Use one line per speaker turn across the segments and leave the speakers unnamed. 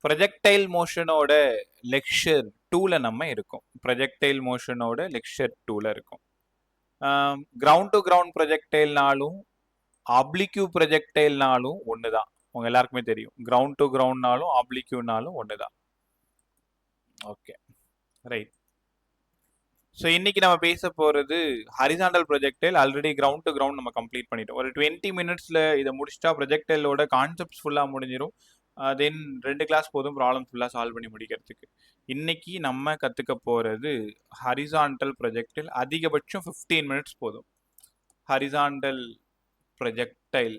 Projectile மோஷனோட lecture 2ல நம்ம இருக்கோம். Projectile மோஷனோட lecture 2ல இருக்கும். கிரவுண்ட் டு கிரவுண்ட் ப்ரொஜெக்டைல்னாலும் ஆப்ளிக்யூ ப்ரொஜெக்டைல்னாலும் ஒன்று தான். உங்க எல்லாருக்குமே தெரியும். கிரவுண்ட் டு கிரவுண்ட்னாலும் ஆப்ளிக்யூனாலும் ஒன்று தான். Okay, right. ஸோ இன்னைக்கு நம்ம பேச போகிறது horizontal projectile. Already ground to ground நம்ம கம்ப்ளீட் பண்ணிட்டோம். ஒரு 20 மினிட்ஸில் இதை முடிச்சிட்டா ப்ரொஜெக்டைலோட கான்செப்ட்ஸ் ஃபுல்லாக முடிஞ்சிடும். தென் 2 கிளாஸ் போதும் ப்ராப்ளம் ஃபுல்லாக சால்வ் பண்ணி முடிக்கிறதுக்கு. இன்னைக்கு நம்ம கற்றுக்க போகிறது ஹரிசாண்டல் ப்ரொஜெக்டைல். அதிகபட்சம் 15 மினிட்ஸ் போதும். Horizontal projectile.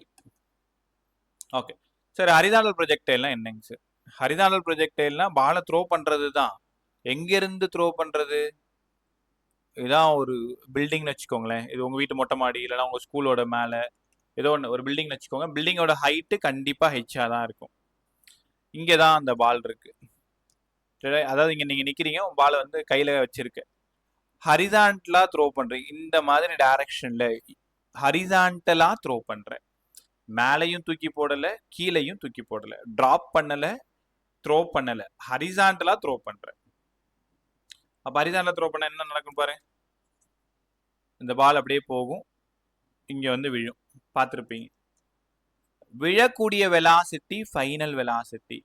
Okay sir, horizontal ப்ரொஜெக்டைல்னா என்னங்க சார்? ஹரிசாண்டல் ப்ரொஜெக்டைல்னா பாலை த்ரோ பண்ணுறது தான். எங்கேருந்து த்ரோ பண்ணுறது? இதான் ஒரு பில்டிங்னு வச்சுக்கோங்களேன். இது உங்கள் வீட்டு மொட்டை மாடி இல்லைனா உங்கள் ஸ்கூலோட மேலே ஏதோ ஒன்று ஒரு பில்டிங்னு வச்சுக்கோங்க. பில்டிங்கோட ஹைட்டு கண்டிப்பாக ஹெச்சாக தான் இருக்கும். இங்கே தான் அந்த பால் இருக்கு. அதாவது இங்கே நீங்கள் நிற்கிறீங்க, உங்கள் பாலை வந்து கையில் வச்சிருக்கு. ஹரிசாண்டலாக த்ரோ பண்ணுறீங்க. இந்த மாதிரி டைரக்ஷனில் ஹரிசாண்டலாக த்ரோ பண்ணுறேன். மேலையும் தூக்கி போடலை, கீழையும் தூக்கி போடலை, ட்ராப் பண்ணலை, த்ரோ பண்ணலை, ஹரிசாண்டலாக த்ரோ பண்ணுறேன். அப்போ ஹரிசாண்டலாக த்ரோ பண்ண என்ன நடக்கும் பாரு. இந்த பால் அப்படியே போகும், இங்கே வந்து விழும். பார்த்துருப்பீங்க. விழக்கூடிய வெலாசிட்டி ஃபைனல் வெலாசிட்டி.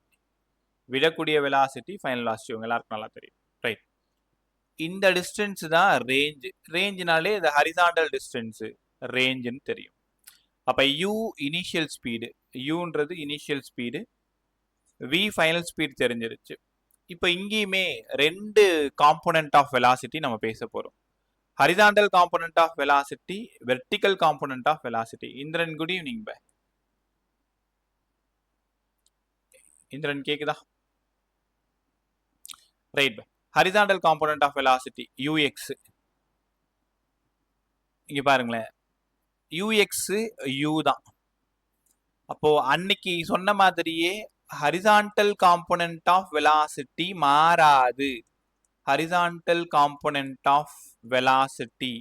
விழக்கூடிய வெலாசிட்டி ஃபைனல் வெலாசிட்டி உங்க எல்லாருக்கும் நல்லா தெரியும். ரைட். இந்த டிஸ்டன்ஸ் தான் ரேஞ்ச். ரேஞ்ச்னாலே இந்த ஹரிசாண்டல் டிஸ்டன்ஸ் ரேஞ்சுன்னு தெரியும். அப்போ யூ இனிஷியல் ஸ்பீடு, யூன்றது initial speed, v final speed தெரிஞ்சிருச்சு. இப்போ இங்கேயுமே 2 காம்போனன்ட் ஆஃப் வெலாசிட்டி நம்ம பேச போகிறோம். Horizontal component of velocity, vertical component of velocity. Indiran, good evening bye. Indiran கேக்குதா? Right bye. Horizontal component of velocity u x. இங்க பாருங்களேன், யூஎக்ஸ் யூ தான். அப்போ அன்னைக்கு சொன்ன மாதிரியே ஹரிசாண்டல் காம்போனன்ட் ஆஃப் வெலாசிட்டி மாறாது. ஹரிசாண்டல் காம்போனன்ட் ஆஃப் வெலாசிட்டி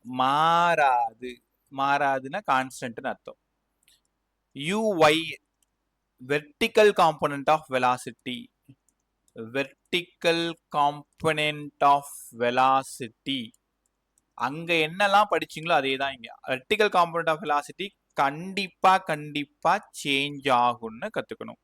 மாறாது. மாறாதுன்னா கான்ஸ்டன்ட்னு அர்த்தம். U y vertical component of velocity, vertical component of velocity அங்க என்னெல்லாம் படிச்சீங்களோ அதே தான் இங்க. வெர்டிக்கல் காம்போனன்ட் ஆஃப் வெலாசிட்டி கண்டிப்பா சேஞ்ச் ஆகும்னு கத்துக்கணும்.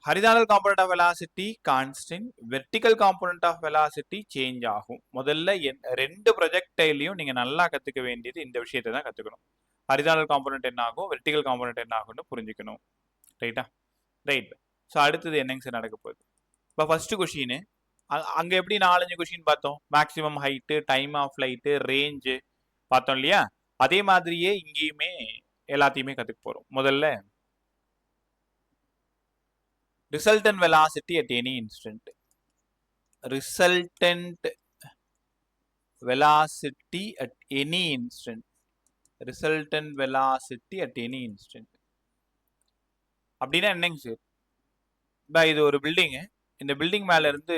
Horizontal component of velocity constant, vertical component of velocity change ஆகும். முதல்ல 2 ப்ரொஜெக்டைலையும் நீங்க நல்லா கத்துக்க வேண்டியது இந்த விஷயத்தை தான் கத்துக்கணும். ஹரிசாண்டல் காம்போனன்ட் என்ன ஆகும், வெர்டிக்கல் காம்போனன்ட் என்ன ஆகும்னு புரிஞ்சுக்கணும். ரைட்டா? ரைட். ஸோ அடுத்தது என்னங்க சார் நடக்க போகுது? இப்போ ஃபர்ஸ்ட் கொஸ்டின், அங்க எப்படி 4-5 கொஸ்டின் பார்த்தோம். Maximum height, time of flight, range பார்த்தோம் இல்லையா? அதே மாதிரியே இங்கேயுமே எல்லாத்தையுமே கத்துக்க போறோம். முதல்ல resultant velocity at any instant. Resultant velocity at any instant. Resultant velocity at any instant அப்படின்னா என்னங்க சார்? இது ஒரு பில்டிங்கு. இந்த பில்டிங் மேல இருந்து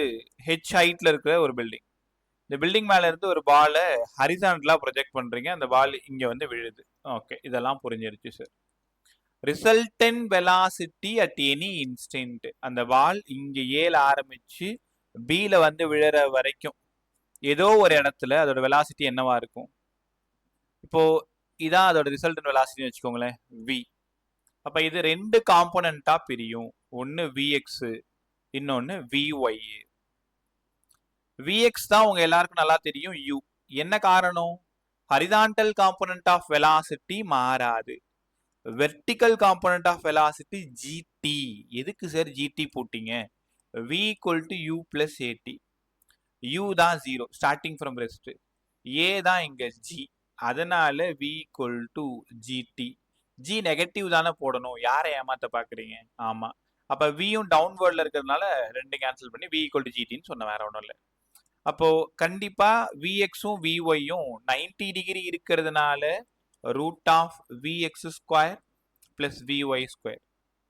ஹெச் ஹைட்ல இருக்கிற ஒரு பில்டிங். இந்த பில்டிங் மேல இருந்து ஒரு பாலை ஹரிசாண்டலா ப்ரொஜெக்ட் பண்றீங்க. அந்த பால் இங்க வந்து விழுது. ஓகே, இதெல்லாம் புரிஞ்சிருச்சு sir. Resultant velocity at any instant. அந்த பால் இங்க ஏல ஆரம்பிச்சு பில வந்து விழற வரைக்கும் ஏதோ ஒரு இடத்துல அதோட வெலாசிட்டி என்னவா இருக்கும்? இப்போ இதான் அதோட ரிசல்டன்ட் வெலாசிட்டி வச்சுக்கோங்களேன், வி. அப்ப இது 2 காம்போனண்டா பிரியும். ஒன்னு விஎக்ஸ், இன்னொன்னு விஒய். விஎக்ஸ் தான் உங்க எல்லாருக்கும் நல்லா தெரியும், யூ. என்ன காரணம்? ஹரிசாண்டல் காம்போனன்ட் ஆஃப் வெலாசிட்டி மாறாது. Vertical component of velocity g t. எதுக்கு சார் ஜிடி போட்டீங்க? v equal to u plus at. u தான் 0 ஸ்டார்டிங் ஃப்ரம் ரெஸ்ட். a தான் இங்க g. அதனால v equal to gt. g negative தானே போடணும். யாரை ஏமாத்த பாக்குறீங்க? ஆமா. அப்ப vயும் டவுன்வர்ட்ல இருக்கிறதுனால 2 கேன்சல் பண்ணி v equal to gtன்னு சொன்ன, வேற ஒன்றும் இல்லை. அப்போ கண்டிப்பா vxும் vyயும் 90 டிகிரி இருக்கிறதுனால root of vx square plus vy square.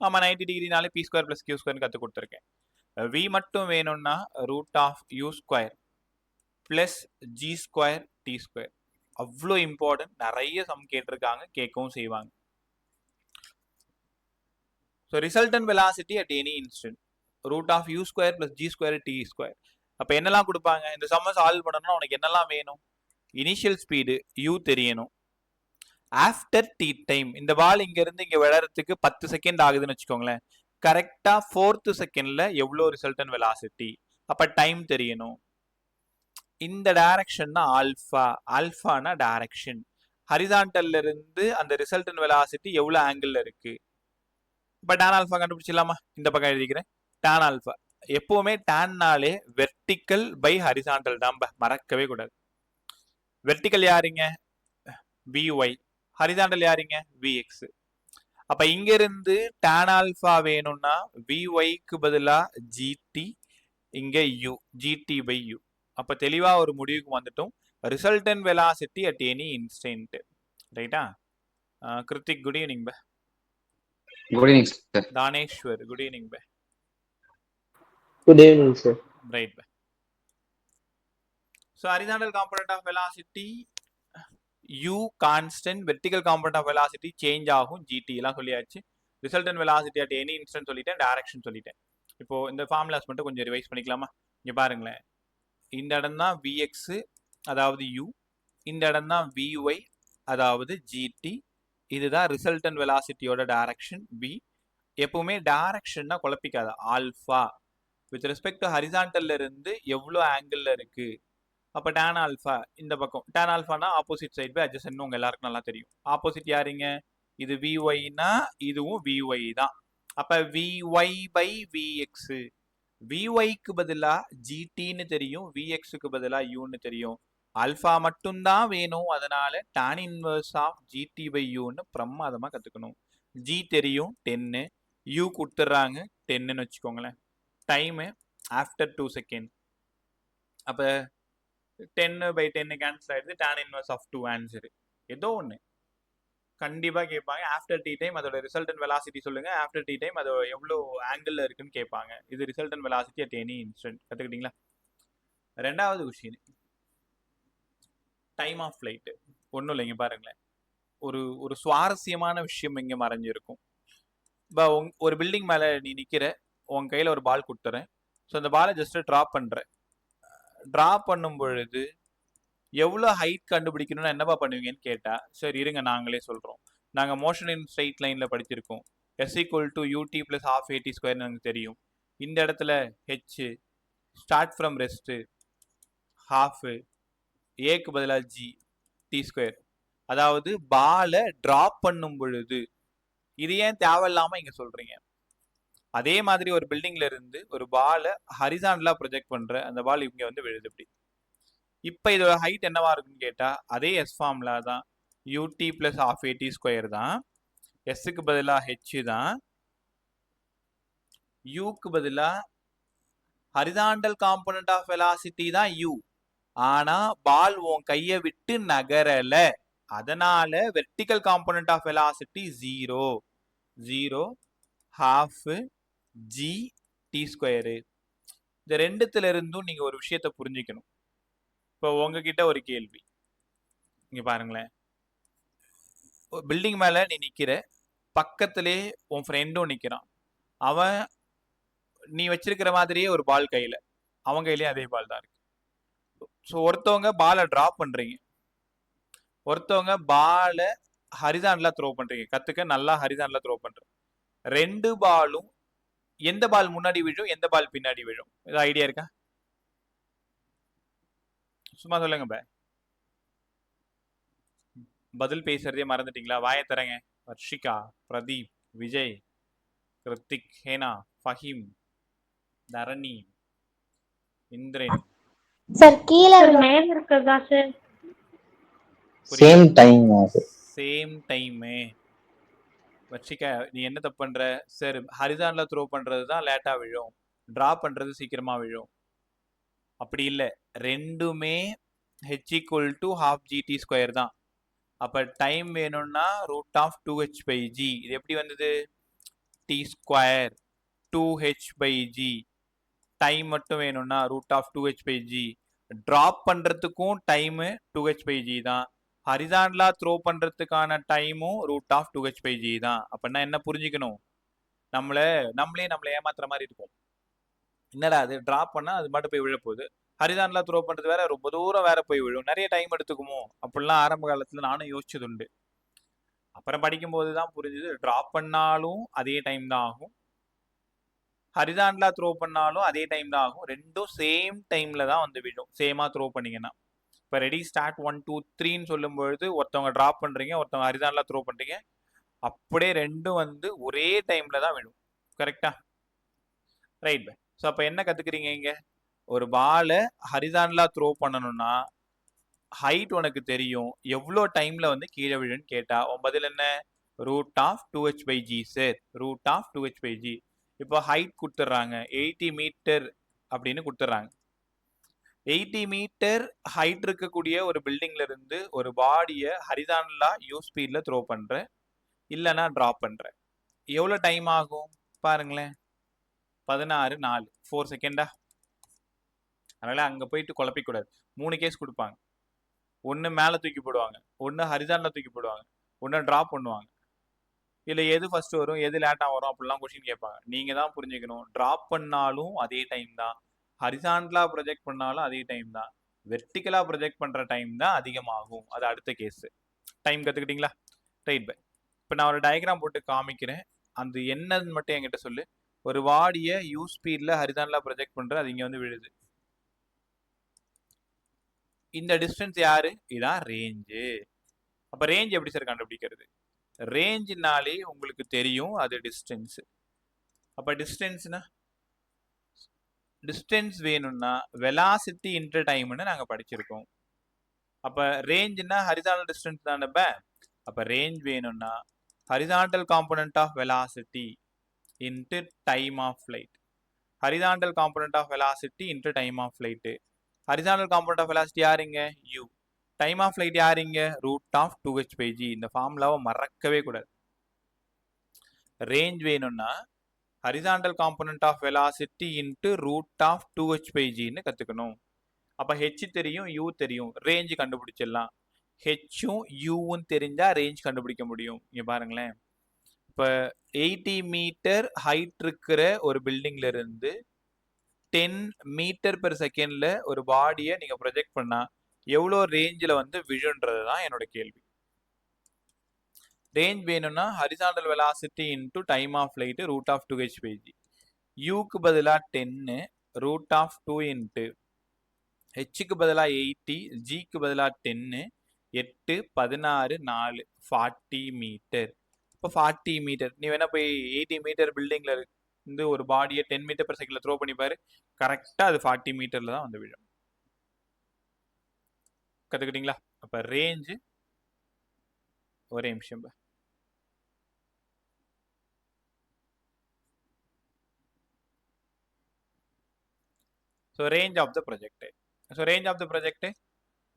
ஆமா, 90 டிகிரினாலே p square plus q square கத்து கொடுத்துருக்கேன். v மட்டும் வேணும்னா root of u square plus g square t square. அவ்வளோ இம்பார்ட்டன்ட். நிறைய சம் கேட்டிருக்காங்க, கேட்கவும் செய்வாங்க. So resultant velocity at any instant root of u square plus g square t square. அப்போ என்னெல்லாம் கொடுப்பாங்க, இந்த சம்ம சால்வ் பண்ணணும்னா உனக்கு என்னெல்லாம் வேணும், இனிஷியல் ஸ்பீடு யூ தெரியணும், ஆஃப்டர் டி டைம் இந்த பால் இங்க இருந்து இங்க விழறதுக்கு 10 செகண்ட் ஆகுதுன்னு வச்சுக்கோங்களேன், கரெக்டா 4th செகண்ட்ல எவ்வளோ ரிசல்டன்ட் வெலாசிட்டி, அப்ப டைம் தெரியணும். இந்த டைரக்ஷன் தான் ஆல்பா, ஆல்பானா டைரக்ஷன், ஹரிசாண்டல்ல இருந்து அந்த ரிசல்டன்ட் வெலாசிட்டி எவ்வளவு ஆங்கிள் இருக்கு. இப்ப டான் ஆல்பா கண்டுபிடிச்சிடலாமா, இந்த பக்கம் எழுதிக்கிறேன். டான் ஆல்பா எப்பவுமே டான்னாலே வெர்டிக்கல் பை ஹரிசாண்டல் தான், மறக்கவே கூடாது. வெர்டிக்கல் யாருங்க, Vy, ஹரிசாண்டல் யாருங்க, Vx. அப்ப இங்க இருந்து டான் ஆல்பா வேணும்னா Vyக்கு பதிலா GT, இங்க U, GT by U. அப்ப தெளிவா ஒரு முடிவுக்கு வந்துட்டோம், resultant velocity at any instant. ரைட்டா? Krithik good evening bye.
Good evening sir.
Thaneswar good evening bye.
Good evening sir.
Right bye. So horizontal component of velocity U constant, vertical component of velocity change ஆகும், GT எல்லாம் சொல்லியாச்சு. Resultant velocity at any instant சொல்லிட்டேன், direction சொல்லிட்டேன். இப்போ இந்த formulas மட்டும் கொஞ்சம் revise பண்ணிக்கலாமா. இங்க பாருங்களேன், இந்த இடம் தான் Vx அதாவது U, இந்த இடம் தான் Vy அதாவது GT, இதுதான் ரிசல்டன்ட் வெலாசிட்டியோட டைரக்ஷன் V. எப்பவுமே டைரக்ஷன்னா குழப்பிக்காத, ஆல்பா வித் ரெஸ்பெக்ட் டு ஹரிசாண்டல்ல இருந்து எவ்வளோ ஆங்கிள் இருக்கு. அப்ப டான் ஆல்பா இந்த பக்கம், டான் ஆல்பானா ஆப்போசிட் சைடு பை அட்ஜசன்ட் உங்க எல்லாருக்கும் நல்லா தெரியும். ஆப்போசிட் யாருங்க, இது Vyனா இதுவும் Vy தான். அப்ப Vy by Vx, Vyக்கு பதிலா GTன்னு தெரியும், Vxக்கு பதிலா Uன்னு தெரியும். ஆல்பா மட்டும்தான் வேணும், அதனால tan inverse of GT by Uன்னு பிரமாதமா கத்துக்கணும். G தெரியும் 10, U கொடுத்துட்றாங்க 10ன்னு வச்சுக்கோங்களேன். Time after 2 second. அப்ப 10 by 10 கேன்சல் ஆயிடுது, டான் இன்வர்ஸ் ஆஃப் 2 ஆன்சர். ஏதோ ஒன்று கண்டிப்பா கேட்பாங்க. ஆஃப்டர் டி டைம் அதோட ரிசல்டன்ட் வெலாசிட்டி சொல்லுங்க, ஆஃப்டர் டி டைம் அது எவ்வளோ ஆங்கிள் இருக்குன்னு கேட்பாங்க. இது resultant velocity at any instant. கத்துக்கிட்டீங்களா? ரெண்டாவது கொஸ்டின், டைம் ஆஃப் ஃபிளைட். ஒன்றும் இல்லைங்க, பாருங்களேன், ஒரு ஒரு சுவாரஸ்யமான விஷயம் இங்கே மறைஞ்சிருக்கும். இப்போ ஒரு பில்டிங் மேலே நீ நிற்கிற, உன் கையில் ஒரு பால் கொடுத்துறேன். ஸோ அந்த பாலை ஜஸ்ட் ட்ராப் பண்ணுறேன். ட்ராப் பண்ணும் பொழுது எவ்வளோ ஹைட் கண்டுபிடிக்கணும்னு என்னப்பா பண்ணுவீங்கன்னு கேட்டா, சரி இருங்க நாங்களே சொல்கிறோம். நாங்கள் மோஷன் இன் ஸ்ட்ரெயிட் லைனில் படிச்சிருக்கோம். S = UT + ½ AT ஸ்கொயர்னு எனக்கு தெரியும். இந்த இடத்துல H, ஸ்டார்ட் ஃப்ரம் ரெஸ்ட்டு, ½ ஏக்கு பதிலாக G, T². அதாவது பாலை ட்ராப் பண்ணும் பொழுது, இது ஏன் தேவையில்லாமல் இங்கே சொல்கிறீங்க. அதே மாதிரி ஒரு பில்டிங்ல இருந்து ஒரு பாலை ஹரிசாண்டலா ப்ரொஜெக்ட் பண்ற, அந்த பால் இங்க வந்து விழுது. இப்படி இப்ப இதோட ஹைட் என்னவா இருக்குன்னு கேட்டா, அதே S ஃபார்முலா தான், UT + ½ AT² தான். Sக்கு பதிலா H தான், Uக்கு பதிலா ஹரிசாண்டல் காம்பனன்ட் ஆஃப் வெலாசிட்டி தான் U. ஆனா பால் உன் கையை விட்டு நகரல, அதனால vertical component of velocity 0, 0, ½ G T². இந்த ரெண்டுத்துல இருந்தும் நீங்க ஒரு விஷயத்த புரிஞ்சுக்கணும். இப்போ உங்ககிட்ட ஒரு கேள்வி, இங்க பாருங்களேன், பில்டிங் மேல நீ நிக்கிற, பக்கத்திலே உன் ஃப்ரெண்டும் நிக்கிறான். அவன் நீ வச்சிருக்கிற மாதிரியே ஒரு பால் கையில, அவன் கையிலேயே அதே பால் தான் இருக்கு. ஸோ ஒருத்தவங்க பாலை டிராப் பண்றீங்க, ஒருத்தவங்க பாலை ஹரிசாண்டலா த்ரோ பண்றீங்க. கத்துக்க, நல்லா ஹரிசாண்டலா த்ரோ பண்றேன். ரெண்டு பாலும் எந்த பால் முன்னாடி விழும், எந்த பால் பின்னாடி விழும், இது ஐடியா இருக்கா? சும்மா சொல்லுங்க பே. பதில் பேசுறதே மறந்துட்டீங்களா? வாயை தரங்க. வர்ஷிகா, பிரதீப், விஜய், கிருத்திக், ஹேனா, ஃபஹீம், தரணி, இந்திரன்.
சார் கீழே
மேல இருக்கதா sir?
Same time.
Same time. Varshika, நீ என்ன தப்பு பண்ற? சார் ஹரிசாண்டலா த்ரோ பண்றது தான் லேட்டா விழும், டிராப் பண்றது சீக்கிரமா விழும். அப்படி இல்லை, ரெண்டுமே H = ½ GT² தான். அப்ப டைம் வேணும்னா √2h/g. இது எப்படி வந்தது? T², 2h/g. டைம் மட்டும் வேணும்னா √2h/g. டிராப் பண்றதுக்கும் டைம் 2h/g தான், ஹரிசாண்டலா த்ரோ பண்றதுக்கான டைமும் √2h/g தான். அப்படின்னா என்ன புரிஞ்சுக்கணும்? நம்மளே ஏமாத்துற மாதிரி இருக்கும். என்னடா அது டிராப் பண்ணா அது மட்டும் போய் விழப்போகுது, ஹரிசான்லா த்ரோ பண்றது வேற ரொம்ப தூரம் வேற போய் விழும், நிறைய டைம் எடுத்துக்குமோ அப்படிலாம் ஆரம்ப காலத்துல நானும் யோசிச்சது உண்டு. அப்புறம் படிக்கும்போது தான் புரிஞ்சுது, டிராப் பண்ணாலும் அதே டைம் தான் ஆகும், ஹரிசான்லா த்ரோ பண்ணாலும் அதே டைம் தான் ஆகும். ரெண்டும் சேம் டைம்ல தான் வந்து விழும் சேமா த்ரோ பண்ணீங்கன்னா. இப்போ ரெடி ஸ்டார்ட் 1 2 3ன்னு சொல்லும் பொழுது ஒருத்தவங்க டிராப் பண்றீங்க, ஒருத்தவங்க ஹரிசான்லா த்ரோ பண்றீங்க, அப்படியே ரெண்டும் வந்து ஒரே டைம்ல தான் விழும். கரெக்டா? ரைட். ஸோ அப்போ என்ன கத்துக்கிறீங்க இங்க? ஒரு பாலை ஹரிசான்லா த்ரோ பண்ணணும்னா ஹைட் உனக்கு தெரியும், எவ்வளோ டைம்ல வந்து கீழே விழுன்னு கேட்டா உன் பதில் என்ன? Root of 2h/g sir, root of 2h/g. இப்போ ஹைட் கொடுத்துட்றாங்க 80 மீட்டர் அப்படின்னு கொடுத்துட்றாங்க. 80 மீட்டர் ஹைட் இருக்கக்கூடிய ஒரு பில்டிங்ல இருந்து ஒரு பாடியை ஹரிசான்லா யூ ஸ்பீட்ல த்ரோ பண்ற, இல்லைன்னா ட்ராப் பண்ற, எவ்வளோ டைம் ஆகும் பாருங்களேன்? 16:4 4 செகண்டா? அதனால அங்க போயிட்டு குழப்பிக்கூடாது. 3 கேஸ் கொடுப்பாங்க. ஒன்று மேலே தூக்கி போடுவாங்க, ஒன்று ஹரிசான்ல தூக்கி போடுவாங்க, ஒன்று ட்ராப் பண்ணுவாங்க. இல்லை எது ஃபர்ஸ்ட் வரும், எது லேட்டாக வரும் அப்படிலாம் கொஸ்டின் கேட்பாங்க. நீங்கள் தான் புரிஞ்சுக்கணும், ட்ராப் பண்ணாலும் அதே டைம் தான், ஹரிசான்டலாக ப்ரொஜெக்ட் பண்ணாலும் அதே டைம் தான், வெர்டிக்கலாக ப்ரொஜெக்ட் பண்ணுற டைம் தான் அதிகமாகும். அது அடுத்த கேஸ். டைம் கற்றுக்கிட்டீங்களா? Right bye. இப்போ நான் ஒரு டயக்ராம் போட்டு காமிக்கிறேன், அந்த என்னன்னு மட்டும் என்கிட்ட சொல்லு. ஒரு பாடியை யூ ஸ்பீடில் ஹரிசான்டலாக ப்ரொஜெக்ட் பண்ணுற, அது இங்கே வந்து விழுது. இந்த டிஸ்டன்ஸ் யாரு? இதான் ரேஞ்சு. அப்ப ரேஞ்ச் எப்படி சார் கண்டுபிடிக்கிறது? ரேஞ்சுனாலே உங்களுக்கு தெரியும் அது டிஸ்டன்ஸ். அப்ப டிஸ்டன்ஸ்னா டிஸ்டன்ஸ் வேணும்னா வெலாசிட்டி இன்டர் டைம்னு நாங்க படிச்சிருக்கோம். அப்ப ரேஞ்சுனா ஹரிசான்டல் டிஸ்டன்ஸ் தானே. அப்ப ரேஞ்ச் வேணும்னா horizontal component of velocity into time of flight, horizontal component of velocity into time of flight. Horizontal component of velocity யாருங்க? u. டைம் ஆஃப் ஃபிளைட் யாருங்க? Root of 2h/g. இந்த ஃபார்முலாவை மறக்கவே கூடாது. ரேஞ்ச் வேணும்னா horizontal component of velocity into root of 2h/gன்னு கத்துக்கணும். அப்ப h தெரியும், u தெரியும், ரேஞ்ச் கண்டுபிடிச்சிடலாம். ஹெச்சும் யூவும் தெரிஞ்சா ரேஞ்ச் கண்டுபிடிக்க முடியும். இங்க பாருங்களேன், இப்ப 80 மீட்டர் ஹைட் இருக்கிற ஒரு பில்டிங்ல இருந்து 10 மீட்டர் பெர் செகண்ட்ல ஒரு பாடியை நீங்க ப்ரொஜெக்ட் பண்ணா எவ்வளோ ரேஞ்சில் வந்து விழுன்றது தான் என்னோட கேள்வி. ரேஞ்ச் வேணும்னா horizontal velocity into time of flight root of 2h/g. யூக்கு பதிலாக 10, ரூட் ஆஃப் 2 இன்ட்டு ஹெச்சுக்கு பதிலாக 80, ஜிக்கு பதிலாக 10, 8 16 4 40 மீட்டர். இப்போ 40 மீட்டர் நீ வேணா போய் 80 மீட்டர் பில்டிங்ல இருந்து ஒரு பாடியை 10 மீட்டர் பெர் செகண்ட்ல த்ரோ பண்ணி பாரு, கரெக்டா அது 40 மீட்டர்ல தான் வந்து விழும். கத்துக்கிட்டீங்களா? அப்ப ரேஞ்சு ஒரே நிமிஷம். So range of the projectile. So range of the projectile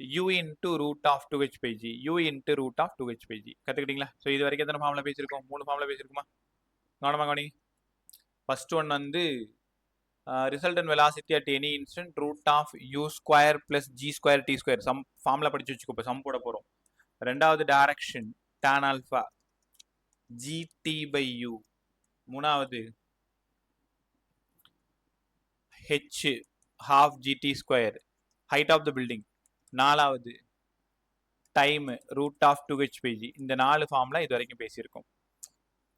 u into root of 2h/g, u into root of 2h/g. கத்துக்கிட்டீங்களா? ஸோ இது வரைக்கும் எத்தனை ஃபார்முலா பேசியிருக்கோம்? 3 ஃபார்முலா பேசியிருக்குமா? கவனமா கவனிங்க. ஃபர்ஸ்ட் ஒன் வந்து resultant velocity at any instant root of u square plus g square t square. Sum formula படிச்சு வச்சுக்கோ, இப்போ சம் போட போறோம். ரெண்டாவது டைரக்ஷன் tan ஆல்ஃபா gt/u. மூணாவது h half gt square height of the building. நாலாவது time root of 2h/g. இந்த 4 formula இது வரைக்கும் பேசியிருக்கோம்.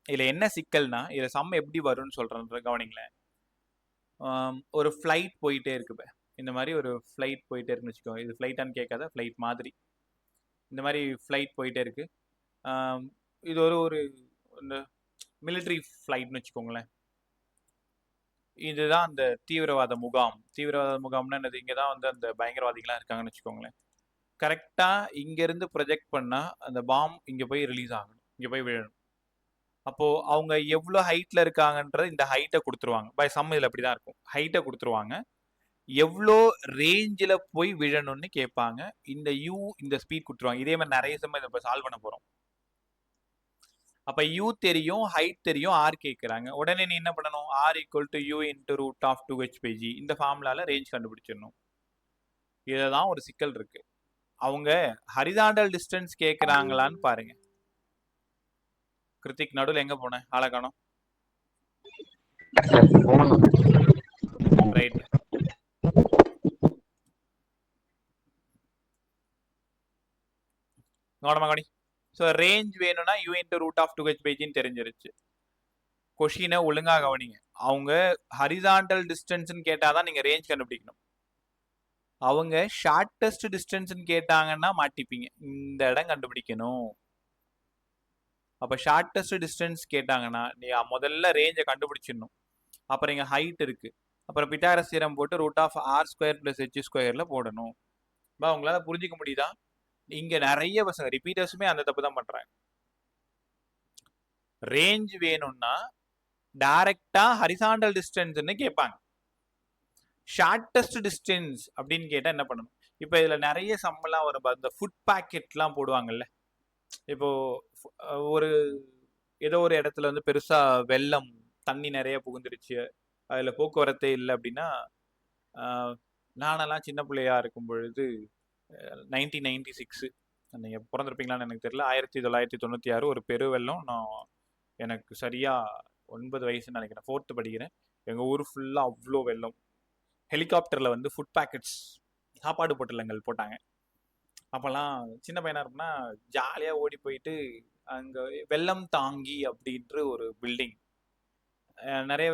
இதில் என்ன சிக்கல்னா, இதில் சம் எப்படி வரும்னு சொல்கிறேன் கவனிங்களேன். ஒரு ஃப்ளைட் போயிட்டே இருக்கு, இந்த மாதிரி ஒரு ஃப்ளைட் போயிட்டே இருக்குன்னு வச்சுக்கோங்க. இது ஃப்ளைட்டான்னு கேட்காத, ஃப்ளைட் மாதிரி இந்த மாதிரி ஃப்ளைட் போயிட்டே இருக்கு. இது ஒரு இந்த மிலிட்ரி ஃப்ளைட்னு வச்சுக்கோங்களேன். இதுதான் அந்த தீவிரவாத முகாம். தீவிரவாத முகாம்னா என்னது? இங்கே தான் வந்து அந்த பயங்கரவாதிகள்லாம் இருக்காங்கன்னு வச்சுக்கோங்களேன். கரெக்டாக இங்கேருந்து ப்ரொஜெக்ட் பண்ணால் அந்த பாம் இங்கே போய் ரிலீஸ் ஆகணும், இங்கே போய் விழணும். அப்போது அவங்க எவ்வளோ ஹைட்டில் இருக்காங்கன்றது இந்த ஹைட்டை கொடுத்துருவாங்க. பை சம் இதில் அப்படி தான் இருக்கும், ஹைட்டை கொடுத்துருவாங்க. எவ்வளோ ரேஞ்சில் போய் விழணும்னு கேட்பாங்க. இந்த யூ இந்த ஸ்பீட் கொடுத்துருவாங்க. இதே மாதிரி நிறைய சம் இதை இப்போ சால்வ் பண்ண போகிறோம். அப்ப u தெரியும், ஹைட் தெரியும், r கேட்குறாங்க. உடனே நீ என்ன பண்ணணும்? r = u × root of 2h/g. இந்த ஃபார்முலால ரேஞ்ச் கண்டுபிடிச்சிடணும். இதுதான் ஒரு சிக்கல் இருக்கு. அவங்க ஹரிசாண்டல் டிஸ்டன்ஸ் கேட்குறாங்களான்னு பாருங்க. கிருத்திக் நடுவில் எங்க போன? ஆளை காணோம். ரைட். கவனமா கவனி. ஸோ ரேஞ்ச் வேணும்னா u into root of 2h/g தெரிஞ்சிருச்சு. கொஷினை ஒழுங்கா கவனிங்க. அவங்க ஹரிசாண்டல் டிஸ்டன்ஸ்னு கேட்டாதான் நீங்க ரேஞ்ச் கண்டுபிடிக்கணும். அவங்க ஷார்ட்டஸ்ட் டிஸ்டன்ஸ்னு கேட்டாங்கன்னா மாட்டிப்பீங்க. இந்த இடம் கண்டுபிடிக்கணும். அப்ப ஷார்ட்டஸ்ட் டிஸ்டன்ஸ் கேட்டாங்கன்னா நீ முதல்ல ரேஞ்சை கண்டுபிடிச்சிடணும். அப்புறம் இங்க ஹைட் இருக்கு. அப்புறம் பித்தாகரஸ் தியரம் போட்டு ரூட் ஆஃப் r² + h² போடணும். உங்களால புரிஞ்சிக்க முடியுதா? இங்க நிறைய பசங்க ரிப்பீட்டர்ஸுமே அந்த தப்பு தான் பண்றாங்க. ரேஞ்ச் வேணும்னா டைரக்டா ஹரிசாண்டல் டிஸ்டன்ஸ்னு கேட்பாங்க. ஷார்ட்டஸ்ட் டிஸ்டன்ஸ் அப்படின்னு கேட்டா என்ன பண்ணணும்? இப்போ இதுல நிறைய சம்மெல்லாம் வரும். இந்த ஃபுட் பாக்கெட்லாம் போடுவாங்கல்ல. இப்போ ஒரு ஏதோ ஒரு இடத்துல வந்து பெருசா வெள்ளம் தண்ணி நிறைய புகுந்துருச்சு, அதுல போக்குவரத்தே இல்லை அப்படின்னா, நானெல்லாம் சின்ன பிள்ளையா இருக்கும் பொழுது 1996 நீங்க பிறந்திருப்பீங்களான்னு எனக்கு தெரியல, 1996 ஒரு பெரு வெள்ளம். எனக்கு சரியா 9 வயசுன்னு நினைக்கிறேன், 4th படிக்கிறேன். எங்க ஊர் ஃபுல்லா அவ்வளோ வெள்ளம். ஹெலிகாப்டர்ல வந்து ஃபுட் பேக்கெட்ஸ் சாப்பாடு பொட்டலங்கள் போட்டாங்க. அப்பெல்லாம் சின்ன பையனா இருக்குன்னா ஜாலியா ஓடி போயிட்டு அங்க வெள்ளம் தாங்கி அப்படின்ற ஒரு பில்டிங் நிறைய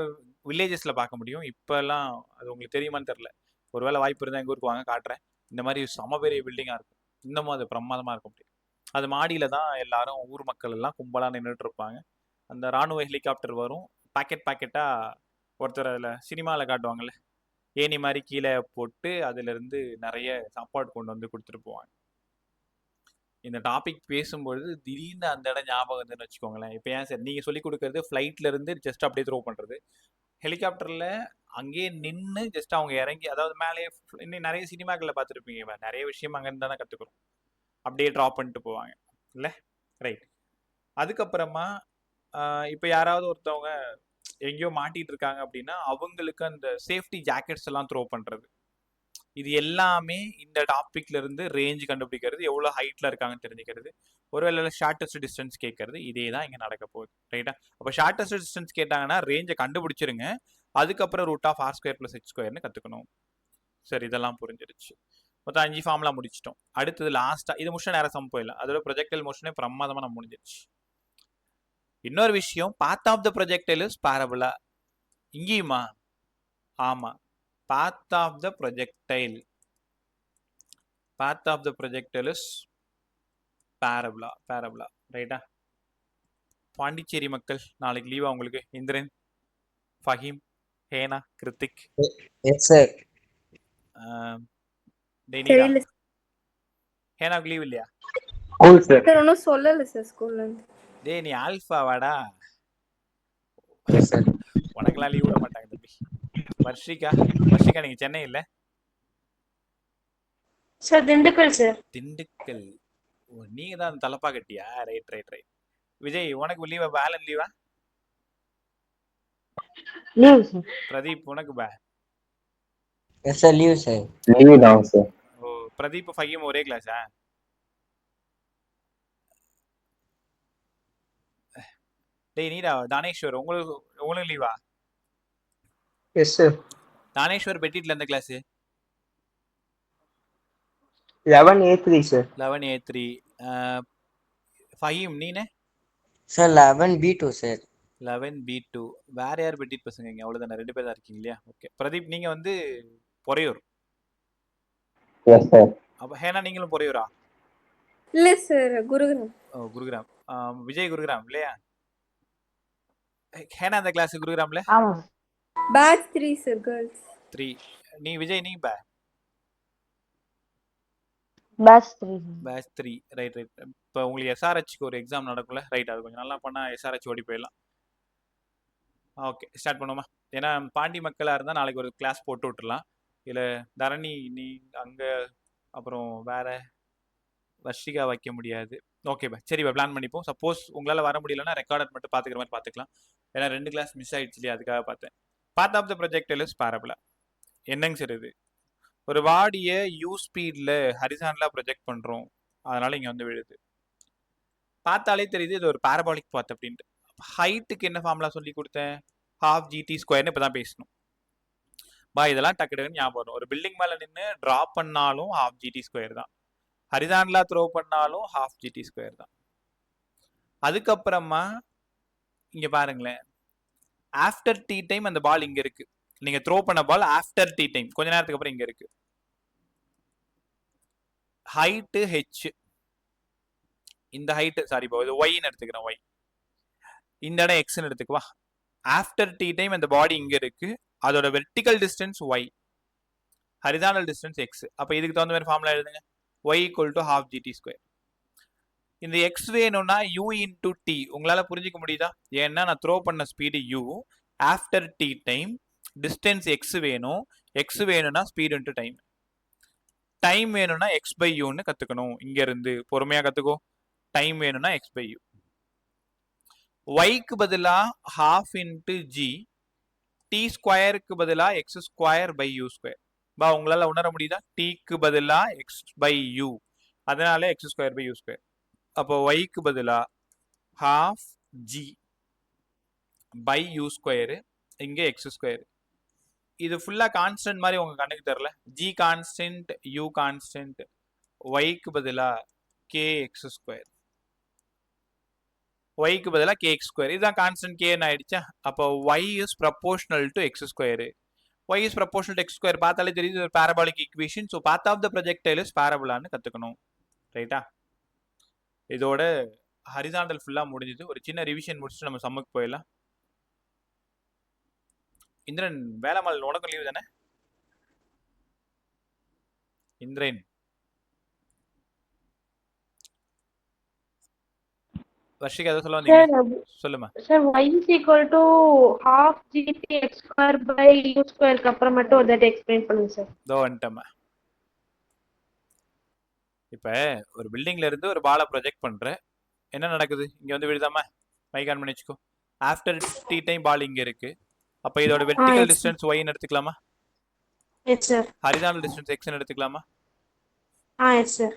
வில்லேஜஸ்ல பார்க்க முடியும். இப்பெல்லாம் அது உங்களுக்கு தெரியுமான்னு தெரியல. ஒருவேளை வாய்ப்பு இருந்தால் எங்க ஊருக்கு வாங்க, காட்டுறேன். இந்த மாதிரி சம பெரிய பில்டிங்கா இருக்கும். இன்னமும் அது பிரமாதமா இருக்க முடியும். அது மாடியில தான் எல்லாரும் ஊர் மக்கள் எல்லாம் கும்பலா நின்றுட்டு இருப்பாங்க. அந்த ராணுவ ஹெலிகாப்டர் வரும், பாக்கெட்டா ஒருத்தர் அதில் சினிமாவில் காட்டுவாங்கல்ல, ஏணி மாதிரி கீழே போட்டு அதுல இருந்து நிறைய சாப்பாடு கொண்டு வந்து கொடுத்துட்டு போவாங்க. இந்த டாபிக் பேசும்பொழுது திடீர்னு அந்த இடம் ஞாபகம் வந்துன்னு வச்சுக்கோங்களேன். இப்போ ஏன் சார் நீங்கள் சொல்லிக் கொடுக்கறது ஃப்ளைட்ல இருந்து ஜஸ்ட் அப்படியே த்ரோ பண்ணுறது, ஹெலிகாப்டர்ல அங்கேயே நின்று ஜஸ்ட் அவங்க இறங்கி, அதாவது மேலே இன்னும் நிறைய சினிமாக்களில் பார்த்துருப்பீங்க, நிறைய விஷயம் அங்கேருந்து தானே கற்றுக்குறோம். அப்படியே ட்ராப் பண்ணிட்டு போவாங்க இல்லை? ரைட். அதுக்கப்புறமா இப்போ யாராவது ஒருத்தவங்க எங்கேயோ மாட்டிட்டு இருக்காங்க அப்படின்னா அவங்களுக்கு அந்த சேஃப்டி ஜாக்கெட்ஸ் எல்லாம் த்ரோ பண்ணுறது, இது எல்லாமே இந்த டாபிக்ல இருந்து ரேஞ்ச் கண்டுபிடிக்கிறது, எவ்வளோ ஹைட்ல இருக்காங்கன்னு தெரிஞ்சுக்கிறது, ஒருவேளை ஷார்ட்டஸ்ட் டிஸ்டன்ஸ் கேட்கறது, இதே தான் இங்கே நடக்க போகுது. ரைட்டா? அப்போ ஷார்ட்டஸ்ட் டிஸ்டன்ஸ் கேட்டாங்கன்னா ரேஞ்சை கண்டுபிடிச்சிருங்க. அதுக்கப்புறம் ரூட் ஆஃப் r² + h² கற்றுக்கணும். சரி, இதெல்லாம் புரிஞ்சிருச்சு. மொத்தம் 5 ஃபார்ம்லாம் முடிச்சிட்டோம். அடுத்தது லாஸ்டா இது முடிச்சா நேரம் சம் போயிடலாம். அதோட ப்ரொஜெக்டைல் மோஷனே பிரமாதமாக நம்ம முடிஞ்சிருச்சு. இன்னொரு விஷயம், path of the projectile is parabola. இங்கேயுமா? ஆமா, path of the projectile is parabola. ரைட்டா? பாண்டிச்சேரி மக்கள் நாளைக்கு லீவா உங்களுக்கு? இந்திரன், ஃபஹீம், ஹேனா, கிருத்திக்.
Yes sir.
ஹேனாக்கு லீவ் இல்லையா?
School sir.
சார் ஒன்றும் சொல்லலை சார் ஸ்கூல்ல இருந்து.
டேய் நீ ஆல்ஃபாவாடா?
Yes sir.
உனக்கெல்லாம் லீவ் விட மாட்டாங்க தம்பி. வர்ஷிகா நீங்க சென்னை இல்ல?
Sir Dindigul sir.
திண்டுக்கல். ஓ, நீங்க தான் தலப்பா கட்டியா? ரைட். விஜய் உனக்கு லீவா? பேலன் லீவா?
Leave sir.
பிரதீப் உனக்கு
yes sir, leave sir.
Leave தான் சார்.
ஓ, பிரதீப் ஃபஹீம் ஒரே கிளாஸா? டேய் நீடா தானேஸ்வர், உங்களுக்கு லீவா?
S sir.
தானேஸ்வர் பெட்டிட்ல எந்த class?
11A3 sir.
11A3. Faheem நீனே?
Sir 11B2 sir.
11B2. வேற யார் பெட்டிட் பசங்க இங்க? அவ்வளவுதானே, 2 பேர் தான் இருக்கீங்க இல்லையா? ஓகே. பிரதீப் நீங்க வந்து பொறையூர்.
Yes sir.
அப்ப ஹேனா நீங்களும் பொறையூரா?
இல்லை சார் குருகிராம்.
ஓ, குருகிராம். விஜய் குருகிராம் இல்லையா? ஹேனா அந்த கிளாஸ் குருகிராம்ல?
ஆமா.
Batch 3 sir, girls.
3. நீ விஜய் நீ
பேட்ச் 3.
பேட்ச் 3. ரைட். இப்போ உங்களுக்கு எஸ்ஆர்ஹெச்க்கு ஒரு எக்ஸாம் நடக்கும்ல? ரைட். அது கொஞ்சம் நல்லா பண்ணா எஸ்ஆர்ஹெச் ஓடி போயிடலாம். ஓகே, ஸ்டார்ட் பண்ணுவோமா? ஏன்னா பாண்டி மக்களா இருந்தா நாளைக்கு ஒரு கிளாஸ் போட்டு விட்டுறலாம். இல்ல தரணி நீ அங்க, அப்புறம் வேற வர்ஷிகா வைக்க முடியாது. ஓகே சரி, பிளான் பண்ணிப்போம். சப்போஸ் உங்களால வர முடியலன்னா ரெக்கார்டட் மட்டும் பாத்துக்கிற மாதிரி பாத்துக்கலாம். ஏன்னா 2 கிளாஸ் மிஸ் ஆயிடுச்சு இல்லையா, அதுக்காக பார்த்தேன். Path of the projectile is parabola. என்னங்க சார் இது? ஒரு பாடியை u ஸ்பீட்ல ஹரிசாண்டலா ப்ரொஜெக்ட் பண்றோம், அதனால இங்க வந்து விழுது. பார்த்தாலே தெரியுது இது ஒரு பாரபோலிக் பாத் அப்படின்ட்டு. ஹைட்டுக்கு என்ன ஃபார்முலா சொல்லி கொடுத்தேன்? ஹாஃப் ஜிடி ஸ்கொயர்னு இப்போ தான் பேசணும். பா இதெல்லாம் டக்கு டக்குன்னு ஞாபகம் வரும். ஒரு பில்டிங் மேலே நின்று ட்ரா பண்ணாலும் ஹாஃப் ஜிடி ஸ்கொயர் தான், ஹரிசாண்டலா த்ரோ பண்ணாலும் ஹாஃப் ஜிடி ஸ்கொயர் தான். அதுக்கப்புறமா இங்க பாருங்களேன், ஆஃப்டர் டி டைம் அந்த பால் இங்க இருக்கு. நீங்க த்ரோ பண்ண பால் ஆஃப்டர் டி டைம் கொஞ்ச நேரத்துக்கு அப்புறம் இங்க இருக்கு. ஹைட்டு ஹெச், இந்த ஹைட் சாரி இப்போ இது ஒய்ன்னு எடுத்துக்கிறேன், ஒய் இந்த இடம் எக்ஸ்ன்னு எடுத்துக்குவா. ஆஃப்டர் டி டைம் அந்த பாடி இங்க இருக்கு, அதோட vertical distance y, horizontal distance x. அப்போ இதுக்கு தகுந்த மாதிரி ஃபார்முலா எழுதுங்க, y equal to half g t square. இந்த எக்ஸ் வேணும்னா யூ இன்டூ டி, உங்களால புரிஞ்சிக்க முடியுதா? ஏன்னா நான் த்ரோ பண்ண speed u, after t time distance x வேணும், எக்ஸ் வேணும்னா ஸ்பீடு இன்டூ டைம், டைம் வேணும்னா எக்ஸ் பை யூன்னு கத்துக்கணும். இங்க இருந்து பொறுமையா கத்துக்கோ. டைம் வேணும்னா எக்ஸ் பை யூ. ஒய்க்கு பதிலா ஹாஃப் இன்ட்டு ஜி, டி ஸ்கொயருக்கு பதிலா x square by u square. பா உங்களால உணர முடியுதா? டீக்கு பதிலா எக்ஸ் பை யூ, அதனால x square by u square. அப்போ ஒய்க்கு பதிலா half g by u square, இங்க எக்ஸ் ஸ்கொயர். இது ஃபுல்லா கான்ஸ்டன்ட் மாதிரி உங்க கண்ணுக்கு தெரியல. ஜி கான்ஸ்டன்ட், யூ கான்ஸ்டன்ட், ஒய்க்கு பதிலா கே எக்ஸ் ஸ்கொயர், ஒய்க்கு பதிலா கே எக்ஸ் ஸ்கொயர். இதுதான் கான்ஸ்டன்ட் கேன்னு ஆயிடுச்சா? அப்போ y is proportional to x square. Y is proportional to x square பார்த்தாலே தெரியுது, ஒரு parabolic equation. So path of the projectile is பேரபோலான்னு கத்துக்கணும். ரைட்டா? இதோட ஹரிசாண்டல் ஃபுல்லா முடிஞ்சது. ஒரு சின்ன ரிவிஷன் முடிச்சுட்டு நம்ம சம்முக்கு போயிடலாம். இந்திரன், வேலைமால் உனக்கும் லீவு தானே? இந்திரன், வர்ஷிகா ஏதோ சொல்ல வந்தீங்க, சொல்லுமா.
Sir, y is equal to half gt x square by u square க்கு அப்புறம் மட்டும் that explain பண்ணுங்க சார்.
இதோ வந்துட்டோமா. இப்ப ஒரு பில்டிங்ல இருந்து ஒரு பாலை ப்ரொஜெக்ட் பண்ற, என்ன நடக்குது? இங்க வந்து விழுதாமா, மைக் ஆன் பண்ணி வச்சுக்கோ. ஆஃப்டர் டி டைம் பால் இங்க இருக்கு. அப்ப இதோட வெர்டிகல் டிஸ்டன்ஸ் ஒய்ன்னு எடுத்துக்கலாமா?
Yes sir.
ஹரிசாண்டல் டிஸ்டன்ஸ் எக்ஸ்ன்னு எடுத்துக்கலாமா?
Yes sir.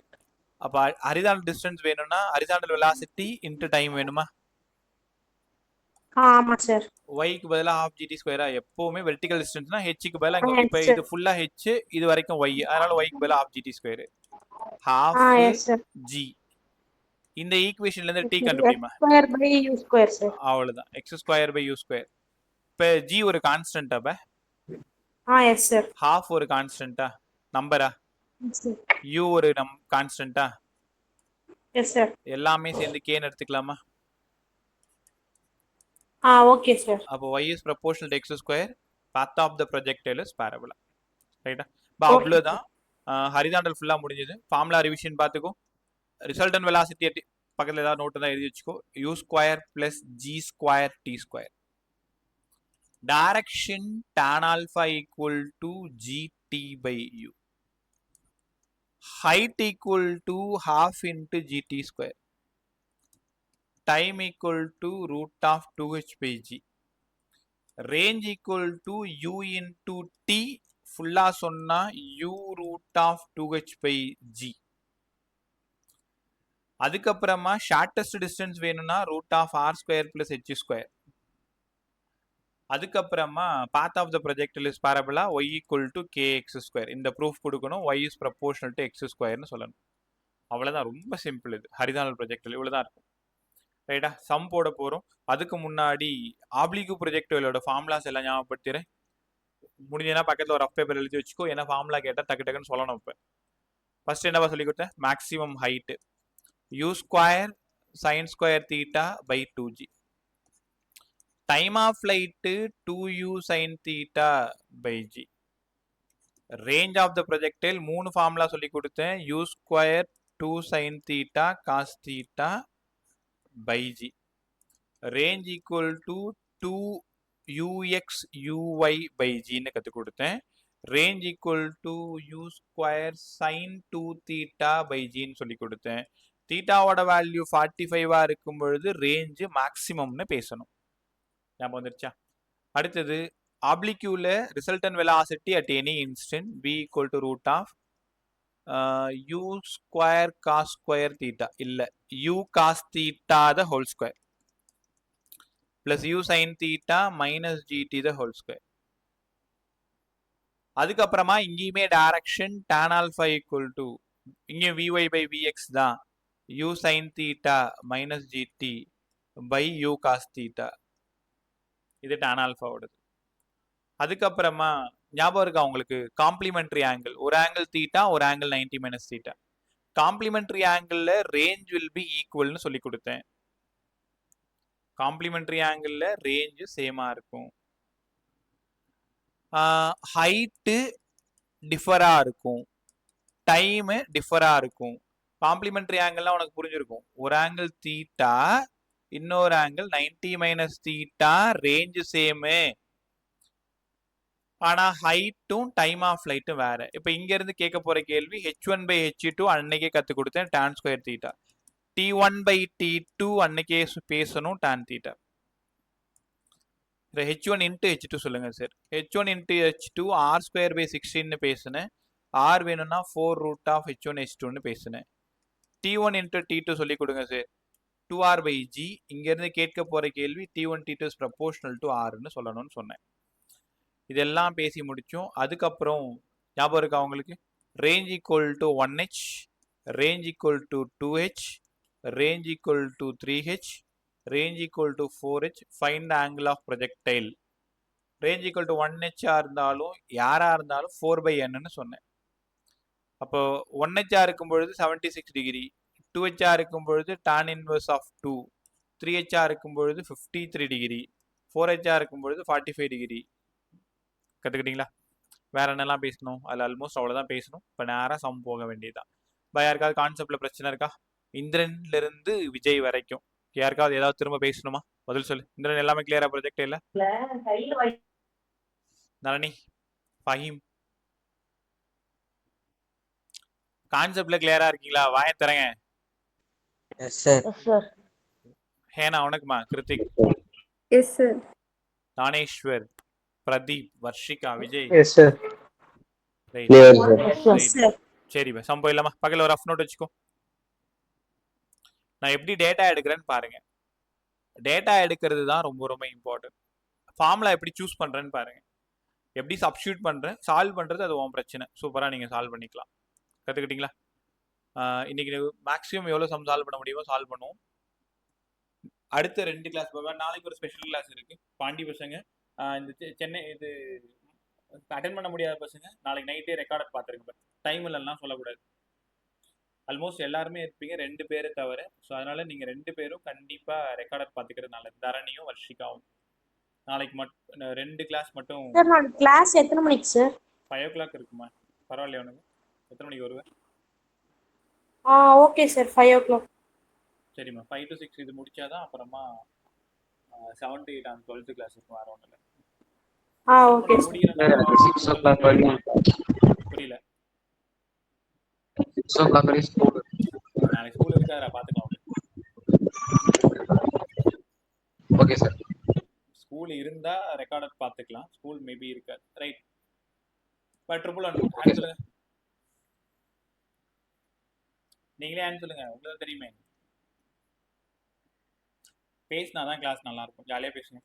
அப்ப ஹரிசாண்டல் டிஸ்டன்ஸ் வேணும்னா ஹரிசாண்டல் வெலாசிட்டி இன்டு டைம் வேணுமா?
ஆமா சார்.
ஒய்க்கு பதிலா ஹாஃப் ஜிடி ஸ்கொயரா? எப்பவுமே வெர்டிகல் டிஸ்டன்ஸ்னா ஹெச்சுக்கு பதிலா இங்க,
Yes,
இப்ப
sir.
இது ஃபுல்லா ஹெச், இது வரைக்கும் ஒய், அதனால ஒய்க்கு பதிலா half g t square, half
Yes sir.
G. இந்த ஈக்குவேஷன்ல இருந்து டி
x
கண்டுபிடிமா.
square by u square sir.
அவ்வளவுதான், x square by u square. இப்ப ஜி ஒரு கான்ஸ்டன்ட், அப்ப
Yes sir.
ஹாஃப் ஒரு கான்ஸ்டன்ட்டா நம்பரா,
Yes sir.
யூ ஒரு கான்ஸ்டன்ட்டா,
Yes sir.
எல்லாமே சேர்ந்து கேன்னு எடுத்துக்கலாமா?
Okay sir.
அப்போ y is proportional to x square, path of the projectile is parabola. ரைட்டா?
Okay.
அவ்வளவுதான். ஹரிசாண்டல் ஃபுல்லா முடிஞ்சது. ஃபார்முலா ரிவிஷன் பார்த்துக்கோ. ரிசல்டன் வெலாசிட்டி பக்கத்துல ஏதாவது நோட் தான் எழுதி வச்சுக்கோ. u square plus g square t square. Direction tan alpha equal to gt by u. height equal to half into gt square. time equal to root of 2h by g. range equal to u into t, ஃபுல்லா சொன்னா u root of 2h by g. அதுக்கப்புறமா shortest distance வேணும்னா root of r square plus h square. அதுக்கப்புறமா path of the projectile is parabola, y equal to kx square. இந்த proof கொடுக்கணும், y is proportional to x squareனு சொல்லணும். அவ்வளவுதான், ரொம்ப simple. இது horizontal projectile இவ்வளவுதான் இருக்கும். ரைட்டா? சம் போட போறோம். அதுக்கு முன்னாடி ஆப்ளிக்கு ப்ரொஜெக்டைலோட ஃபார்முலாஸ் எல்லாம் ஞாபகப்படுத்துறேன். முடிஞ்சதுன்னா பக்கத்துல ஒரு ரஃப் பேப்பர் எழுதி வச்சுக்கோ. என்ன ஃபார்முலா கேட்டா டக்கு டக்குன்னு சொல்லணும். இப்ப ஃபர்ஸ்ட் என்னவா சொல்லி கொடுத்தேன்? Maximum height u square sin square theta by 2g. Time of flight 2u sin theta by g. Range of the projectile 3 formula சொல்லி கொடுத்தேன். u square 2 sin theta cos theta by g. range equal to 2ux uy by g ன்னு கத்து கொடுத்தேன். range equal to u square sin 2 theta by g ன்னு சொல்லி கொடுத்தேன். தீட்டாவோட value 45 இருக்கும் பொழுது ரேஞ்ச் மேக்ஸிமம்னு பேசணும். ஞாபகம் வந்துருச்சா? அடுத்தது ஆப்ளிக்யூல resultant velocity at any instant v equal to root of u square cos square theta, இல்ல u cos theta the whole square. plus u sin theta minus gt the whole square. அதுக்கப்புறமா இங்கேயுமே direction tan alpha equal to இங்கே vy by vx தான் u sin theta minus gt by u cos theta. இது tan alpha ஓடது. அதுக்கப்புறமா ஞாபகம் இருக்கா உங்களுக்கு காம்ப்ளிமெண்டரி ஆங்கிள், ஒரு ஆங்கிள் தீட்டா ஒரு angle 90 minus theta. Complementary angle range will be ஈக்குவல்னு சொல்லி கொடுத்தேன். காம்ப்ளிமெண்டரி ஆங்கிள் ரேஞ்ச் சேமா இருக்கும். ஹைட்டு டிஃபரா இருக்கும், டைம் டிஃபரா இருக்கும். காம்ப்ளிமெண்டரி ஆங்கிள்லாம் உனக்கு புரிஞ்சிருக்கும். ஒரு ஆங்கிள் தீட்டா இன்னொரு ஆங்கிள் 90 மைனஸ் தீட்டா, ரேஞ்ச் சேமு, ஆனா ஹைட்டும் டைம் ஆஃப் ஃபிளைட்டும் வேற. இப்போ இங்க இருந்து கேட்க போற கேள்வி h1 by h2 அன்னைக்கே கத்து கொடுத்தேன் tan square theta. t1 by t2 அன்னைக்கே பேசணும் tan theta. h1 into h2 சொல்லுங்க sir. h1 into h2 r square by 16 பேசுனேன். r வேணும்னா 4 root of h1 h2 பேசுனேன். t1 into t2 சொல்லி கொடுங்க சார். 2r by g. இங்க இருந்து கேட்க போற கேள்வி t1 t2 is proportional to r ன்னு சொல்லணும்னு சொன்னேன். இதெல்லாம் பேசி முடிச்சோம். அதுக்கப்புறம் ஞாபகம் இருக்கா உங்களுக்கு range equal to 1h, range equal to 2h, range equal to 3h, range equal to 4h. Find the angle of projectile. Range equal to 1h இருந்தாலும் யாரா இருந்தாலும் 4/n சொன்னேன். அப்போ 1h இருக்கும் பொழுது 76 டிகிரி, 2h இருக்கும் பொழுது tan inverse of 2, 3h இருக்கும் பொழுது 53 டிகிரி, 4h இருக்கும் பொழுது 45 டிகிரி. கற்றுக்கிட்டீங்களா? வேற என்னெல்லாம் பேசணும்? அதில் ஆல்மோஸ்ட் அவ்வளோதான் பேசணும். இப்போ நேராக சம் போக வேண்டியதுதான். இப்போ யாருக்காவது கான்செப்டில் பிரச்சனை இருக்கா? இந்திரன்லேருந்து விஜய் வரைக்கும் யாருக்காவது ஏதாவது திரும்ப பேசணுமா? பதில் சொல்லு. இந்திரன் எல்லாமே கிளியரா ப்ரொஜெக்ட் இல்லை? நரணி, ஃபஹீம், கான்செப்ட்ல கிளியரா இருக்கீங்களா? வாயை தரங்க.
Yes, sir.
ஹேனா உனக்குமா? Krithik,
yes sir.
Thaneswar, Pradeep, Varshika, Vijay.
Yes, sir.
Right.
Clear, sir.
Right. சரி பா, சம்பவம் இல்லாமா பக்கத்தில் ஒரு ரஃப் நோட் வச்சுக்கோ. நான் எப்படி டேட்டா எடுக்கிறேன்னு பாருங்க. டேட்டா எடுக்கிறது தான் ரொம்ப ரொம்ப இம்பார்ட்டன்ட். ஃபார்முலா எப்படி சூஸ் பண்றேன்னு பாருங்க. எப்படி சப்ஸ்டியூட் பண்றேன், சால்வ் பண்றது அது உன் பிரச்சனை. சூப்பரா நீங்க சால்வ் பண்ணிக்கலாம். கத்துக்கிட்டீங்களா? இன்னைக்கு மேக்ஸிமம் எவ்வளோ சம் சால்வ் பண்ண முடியுமோ சால்வ் பண்ணுவோம். அடுத்த 2 கிளாஸ் நாளைக்கு ஒரு ஸ்பெஷல் கிளாஸ் இருக்கு. பாண்டி பசங்க இந்த சென்னை இது அட்டென்ட் பண்ண முடியாத பசங்க நாளைக்கு நைட்டே ரெக்கார்ட் பார்த்துருங்க. டைம் இல்லைன்னா சொல்லக்கூடாது. ஆல்மோஸ்ட் எல்லாருமே இருப்பீங்க 2 பேரை தவிர. ஸோ அதனால நீங்க 2 பேரும் கண்டிப்பா ரெக்கார்டர் பார்த்துக்கிறது நல்லது. தரணியும் வர்ஷிகாவும் நாளைக்கு மட்டும் 2 கிளாஸ் மட்டும்.
சார் நான் கிளாஸ் எத்தனை மணிக்கு சார்?
5 o'clock இருக்குமா? பரவாயில்லையா உனக்கு? எத்தனை மணிக்கு வருவேன்?
Okay sir, 5 o'clock.
சரிம்மா, 5 to 6 இது முடிச்சாதான் அப்புறமா 7 to 8 அந்த 12th கிளாஸ் இருக்கும். வேற ஒன்றும் இல்லை.
ஓகே
முடிக்கிறேன்.
6 o'clock வரையும்.
புரியல.
6 o'clock வரையும் ஸ்கூல்.
நாளைக்கு ஸ்கூல் இருக்காரா? பார்த்துக்கலாம்.
Okay sir.
ஸ்கூல் இருந்தா ரெக்கார்டர் பார்த்துக்கலாம். ஸ்கூல் மேபி இருக்காது. Right. But triple one answer சொல்லுங்க. நீங்களே ஆன்சர் சொல்லுங்க. உங்களுக்கு தெரியுமே. பேசினாதான் கிளாஸ் நல்லா இருக்கும். ஜாலியா பேசுங்க.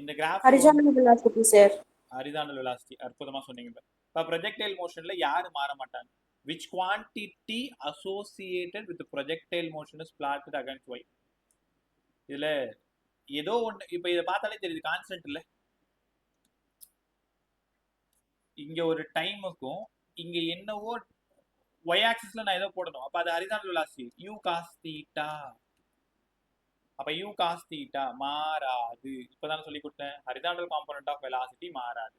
இந்த graph
horizontal velocity sir.
Horizontal velocity அற்புதமா சொன்னீங்க. இப்போ ப்ரொஜெக்டைல் மோஷன்ல யாரு மாற மாட்டாங்க? which quantity associated with the projectile motion is plotted against y. இதுல ஏதோ ஒன்று. இப்போ இதை பார்த்தாலே தெரியுது கான்ஸ்டன்ட் இல்லை. இங்க ஒரு டைமுக்கும் இங்க என்னவோ y ஆக்சிஸ்ல நான் ஏதோ போடணும். அப்ப அது ஹரிசாண்டல் வெலாசிட்டி u cos θ. அப்ப u cos θ மாறாது. இப்பதான் சொல்லி கொடுத்தேன். ஹரிசாண்டல் காம்போனன்ட் ஆஃப் வெலாசிட்டி மாறாது.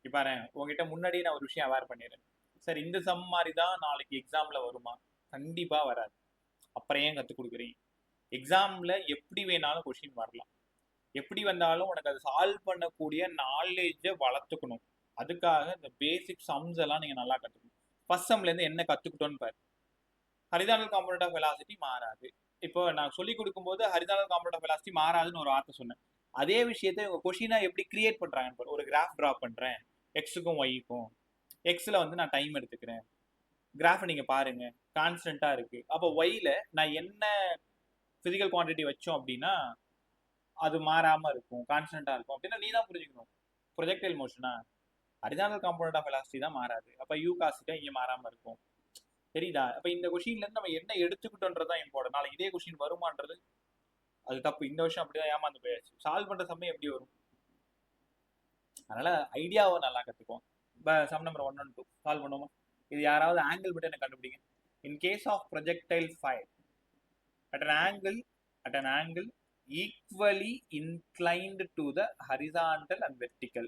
இப்ப உங்ககிட்ட முன்னாடியே நான் ஒரு விஷயம் அவேர் பண்ணிடுறேன். சார் இந்த சம் மாதிரி தான் நாளைக்கு எக்ஸாம்ல வருமா? கண்டிப்பா வராது. அப்புறம் ஏன் கற்றுக் கொடுக்குறீங்க? எக்ஸாம்ல எப்படி வேணாலும் கொஸ்டின் வரலாம். எப்படி வந்தாலும் உனக்கு அதை சால்வ் பண்ணக்கூடிய நாலேஜை வளர்த்துக்கணும். அதுக்காக இந்த பேசிக் சம்ஸ் எல்லாம் நீங்க நல்லா கற்றுக்கணும். ஃபர்ஸ்ட் சம்ல இருந்து என்ன கத்துக்கிட்டோன்னு பாரு. ஹரிசாண்டல் காம்போனன்ட் ஆஃப் வெலாசிட்டி மாறாது. இப்போ நான் சொல்லி கொடுக்கும்போது ஹரிசாண்டல் காம்போனன்ட் ஆஃப் வெலாசிட்டி மாறாதுன்னு ஒரு வார்த்தை சொன்னேன். அதே விஷயத்தை உங்க கொஸ்டினா எப்படி கிரியேட் பண்றாங்கன்னு பாரு. ஒரு கிராஃப் டிரா பண்றேன், எக்ஸுக்கும் ஒய்க்கும். எக்ஸ்ல வந்து நான் டைம் எடுத்துக்கிறேன். கிராஃபை நீங்க பாருங்க, கான்ஸ்டன்டா இருக்கு. அப்போ ஒய்ல நான் என்ன பிசிக்கல் குவான்டிட்டி வச்சோம் அப்படின்னா அது மாறாம இருக்கும், கான்ஸ்டன்டா இருக்கும் அப்படின்னா நீ தான் புரிஞ்சுக்கணும். ப்ரொஜெக்டைல் மோஷனா ஹரிசாண்டல் காம்பனண்ட் ஆஃப் வெலாசிட்டி தான் மாறாது, அப்ப யூ காஸ்ட் இங்க மாறாம இருக்கும். தெரியுதா? அப்ப இந்த கொஸ்டின்ல இருந்து நம்ம என்ன எடுத்துக்கிட்டோன்றதான் இம்பார்ட்டன்ட். நாளைக்கு இதே கொஸ்டின் வருமான்றது அது தப்பு. இந்த வருஷம் அப்படிதான் ஏமாந்து போயாச்சு. சால்வ் பண்ற சமயம் எப்படி வரும்? அதனால ஐடியாவை நல்லா கத்துக்குவோம். சம் நம்பர் 1 and 2 சால்வ் பண்ணுவோமா? இது யாராவது ஆங்கிள் மட்டும் எனக்கு கண்டுபிடிங்க. In case of projectile fire at an angle equally inclined to the horizontal and vertical.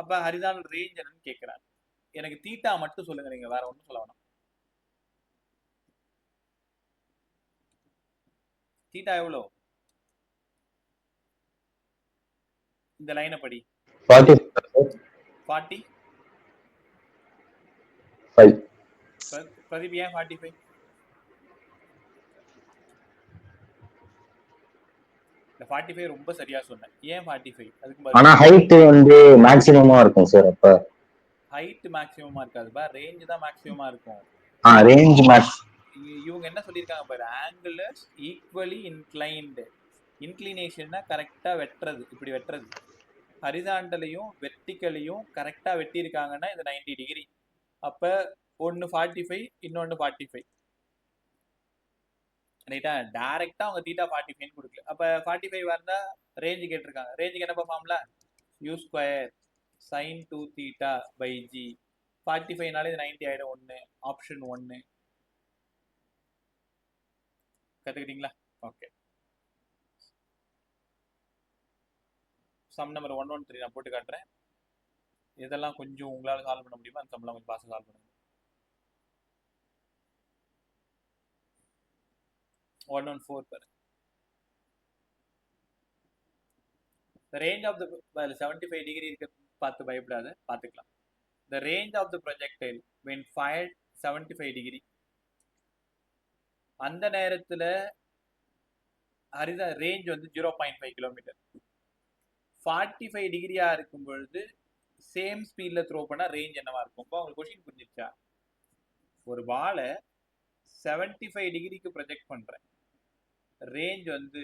அப்ப ஹரிசாண்டல் ரேஞ்ச் என்னன்னு கேட்கிறாங்க. எனக்கு தீட்டா மட்டும் சொல்லுங்க, நீங்க வேற ஒன்றும் சொல்ல வேணாம். தீட்டா எவ்வளோ? இந்த லைனை படி 40. பிரதீப் ஏன் 45? இந்த 45 ரொம்ப சரியா சொன்னேன். ஏன் 45? அதுக்கு
ஆனா ஹைட் வந்து மேக்ஸிமமா இருக்கும் சார். அப்ப
ஹைட் மேக்ஸிமமா இருக்காதுப்பா, ரேஞ்ச் தான் மேக்ஸிமமா இருக்கும்.
ரேஞ்ச் மேக்ஸ்
இவங்க என்ன சொல்லியிருக்காங்க பாரு, ஆங்கிள் ஈக்குவலி இன்க்ளைன்டு. இன்க்ளினேஷன்னா கரெக்டா வெட்டுறது, இப்படி வெட்டுறது. ஹரிசாண்டலையும் வெர்டிக்கலையும் கரெக்டா வெட்டியிருக்காங்கன்னா இது 90 டிகிரி. அப்ப ஒன்னு 45, இன்னொன்னு 45. ரைட்டா? டைரக்டா அவங்க தீட்டா 45 கொடுக்கல. அப்ப 45 வந்தா ரேஞ்சு கேட்டிருக்காங்க. ரேஞ்சுக்கு என்ன formula? u square sin 2 theta by g. 45 இது 90 ஆயிடும். 1 ஆப்ஷன் 1. கத்துக்கிட்டீங்களா? ஓகே. சம் நம்பர் 113 நான் போட்டு காட்டுறேன். இதெல்லாம் கொஞ்சம் உங்களால சால்வ் பண்ண முடியுமா? அந்த சம்லாம் கொஞ்சம் பாஸ் சால்வ் பண்ணுங்க. 114 பாரு. The range of the 75 degree இருக்க பார்த்து பயப்படாத, பார்த்துக்கலாம். The range of the projectile when fired 75 degree. அந்த நேரத்துல ரேஞ்ச் வந்து 0.5 கிலோமீட்டர். 45 டிகிரியா இருக்கும் பொழுது சேம் ஸ்பீட்ல த்ரோ பண்ணா ரேஞ்ச் என்னவா இருக்கும்? உங்களுக்கு கொஸ்டின் புரிஞ்சிருச்சா? ஒரு பாலை 75 டிகிரிக்கு ப்ரொஜெக்ட் பண்றேன், ரேஞ்ச் வந்து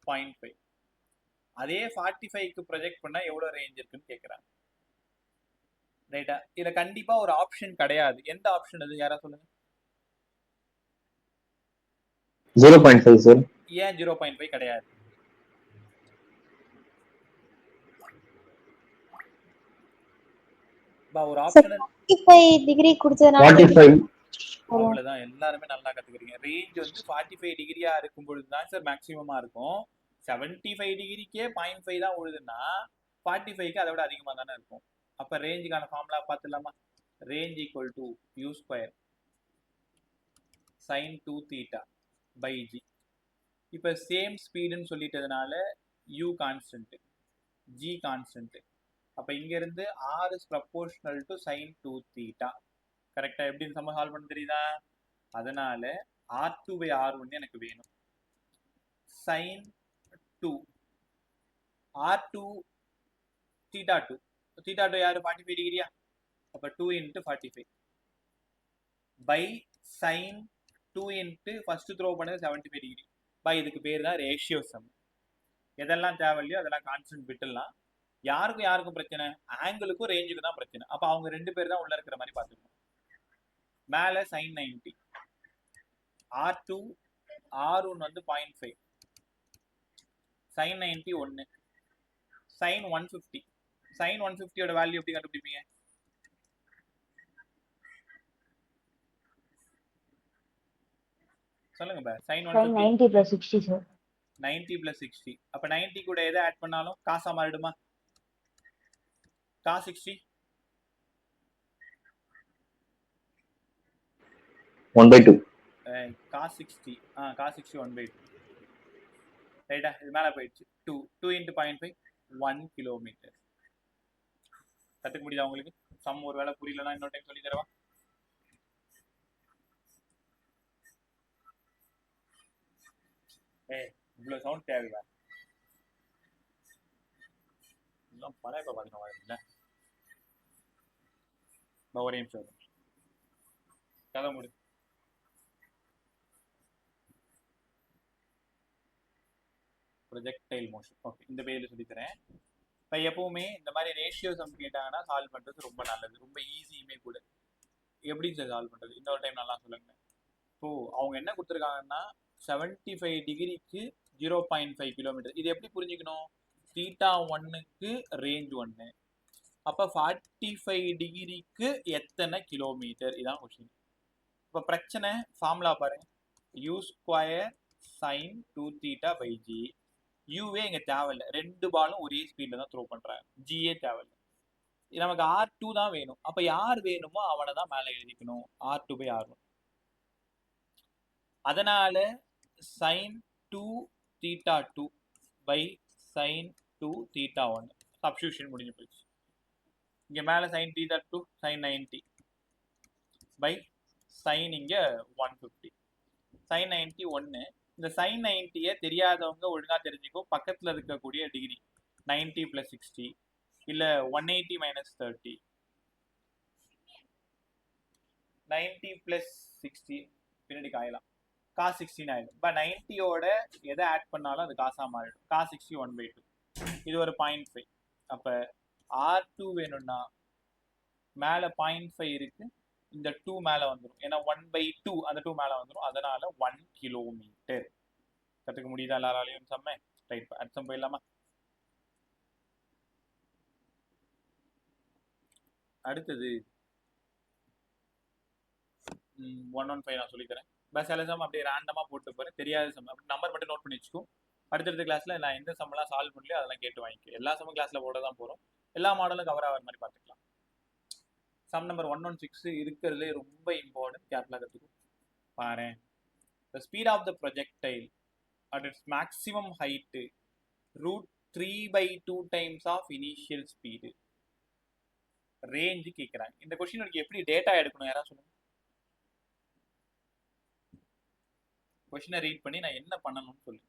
0.5. அதே 45க்கு ப்ரொஜெக்ட் பண்ணா எவ்வளவு ரேஞ்ச் இருக்குன்னு கேட்குறாங்க. ரைட்டா? இதுல கண்டிப்பா ஒரு ஆப்ஷன் கிடையாது. எந்த ஆப்ஷன் அது? யாரா சொல்லுங்க.
0.5 சார்.
ஏன் 0.5 கிடையாது? ஒரு ஆப்ஷன்
45 டிகிரி கொடுத்ததனால
45.
அவ்வளவுதான். எல்லாருமே நல்லா கத்துக்கிறீங்க. ரேஞ்ச் வந்து 45 டிகிரியா இருக்கும் பொழுது தான் சார் மேக்ஸிமமா இருக்கும். 75 டிகிரிக்கே 0.5 தான் உழுதுன்னா 45க்கு அதை விட அதிகமா தானே இருக்கும். அப்ப ரேஞ்சுக்கான ஃபார்முலா பார்த்துலாமா? Range equal to u square sin 2 theta by g. இப்ப சேம் ஸ்பீடுன்னு சொல்லிட்டதுனால u கான்ஸ்டன்ட், g கான்ஸ்டன்ட். அப்ப இங்க இருந்து r is proportional to sin 2 theta. கரெக்டா? எப்படி சம சால்வ் பண்ண தெரியுதா? அதனால r2 by r1 எனக்கு வேணும். sin 2 r2 theta 2. theta 2 யாரு? 45 டிகிரியா? அப்ப 2 into 45 by sin 2 into first throw பண்ணது 75 டிகிரி பை இதுக்கு பேர் தான் ரேஷியோ சம். எதெல்லாம் தேவையில்லையோ அதெல்லாம் கான்ஸ்டன்ட் விட்டுலாம். யாருக்கும் பிரச்சனை? ஆங்கிளுக்கும் ரேஞ்சுக்கு தான் பிரச்சனை. அப்ப அவங்க ரெண்டு பேர் தான் உள்ள இருக்கிற மாதிரி பார்த்துக்கணும். மேல sin 90, r2 r1 வந்து 0.5, sin 90 1, sin 150. sin 150 ஓட வேல்யூ எப்படி கண்டுபிடிப்பீங்க? சொல்லுங்க பா. sin 150
90 plus 60 sir.
90 plus 60. அப்ப 90 கூட எதை ஆட் பண்ணாலும் காசா மாறிடுமா? cos 60
1/2.
cos 60 cos 60 1/2. ரைட்டா? இது மேல போயிடுச்சு. 2 into 0.5 1 கிலோமீட்டர். கத்துக்க முடியுதா உங்களுக்கு? சம் ஒரு வேளை புரியலன்னா இன்னொரு டைம் சொல்லி தரவா? இவ்வளவு சவுண்ட் தேவையா? எல்லாம் பழைய பாத்தீங்கன்னா ஒரே நிமிஷம் கதை முடி. Projectile motion. ஓகே, இந்த பேரில் சொல்லித்தரேன். இப்போ எப்பவுமே இந்த மாதிரி ரேஷியோ சம் கேட்டாங்கன்னா சால்வ் பண்ணுறது ரொம்ப நல்லது, ரொம்ப ஈஸியுமே கூட. எப்படி சார் சால்வ் பண்ணுறது? இன்னொரு டைம் நல்லா சொல்லுங்க. இப்போ அவங்க என்ன கொடுத்துருக்காங்கன்னா 75 டிகிரிக்கு 0.5 கிலோமீட்டர். இது எப்படி புரிஞ்சுக்கணும்? தீட்டா 1க்கு ரேஞ்ச் 1, அப்போ 45 டிகிரிக்கு எத்தனை கிலோமீட்டர்? இதான் கொஸ்டின். இப்போ பிரச்சனை ஃபார்முலா பாருங்க, u square sine 2 theta by g. யூவே இங்கே தேவையில்லை, ரெண்டு பாலும் ஒரே ஸ்பீடில் தான் த்ரோ பண்ணுறாங்க, ஜியே தேவையில்லை. நமக்கு R2 தான் வேணும். அப்போ யார் வேணுமோ அவனை தான் மேலே எழுதிக்கணும், R2/R1. அதனால sin 2 theta 2 by sin 2 theta 1 substitution முடிஞ்சு போயிடுச்சு. இங்கே மேலே sin theta 2 sin 90 by sin இங்கே 150 sin 90 1. இந்த sin 90யை தெரியாதவங்க ஒழுங்காக தெரிஞ்சுக்கோ, பக்கத்தில் இருக்கக்கூடிய டிகிரி 90 + 60 இல்லை 180 - 30, 90 + 60 பின்னாடி காயலாம், cos 16 ஆயிடும். இப்போ 90யோட எதை ஆட் பண்ணாலும் அது காசாக மாறிடும். cos 60 1/2, இது ஒரு 0.5. அப்போ R2 வேணும்னா மேலே 0.5 இருக்கு, இந்த 2 மேலே வந்துடும், ஏன்னா 1/2 அந்த 2 மேலே வந்துடும். அதனால 1 கிலோமீட்டர். கற்றுக்க முடியுதா எல்லாராலையும் செம்ம? ரைட், அர்த்தம் போயிடலாமா? அடுத்தது 115 நான் சொல்லித்தரேன். பஸ் சில சம் அப்படியே ரேண்டமாக போட்டு போகிறேன், தெரியாத சம் அப்படி நம்பர் மட்டும் நோட் பண்ணி வச்சுக்கோ. அடுத்தடுத்த கிளாஸில் நான் எந்த சம்மெல்லாம் சால்வ் பண்ணலையோ அதெல்லாம் கேட்டு வாங்கிக்கோ. எல்லா சம்மும் கிளாஸில் போட தான் போகிறோம், எல்லா மாடலும் கவர் ஆகிற மாதிரி பார்த்துக்கலாம். சம் நம்பர் 116 இருக்கிறதுலே ரொம்ப இம்பார்ட்டன்ட், கேர்ஃபுல்லாக கற்றுக்கும். பாரு, the speed of the projectile at its maximum height √3/2 times of initial speed. Range கேட்குறாங்க. இந்த கொஸ்டினுக்கு எப்படி டேட்டா எடுக்கணும் யாராவது சொல்லுங்க. கொஸ்டினை ரீட் பண்ணி நான் என்ன பண்ணணும்னு சொல்லுங்க.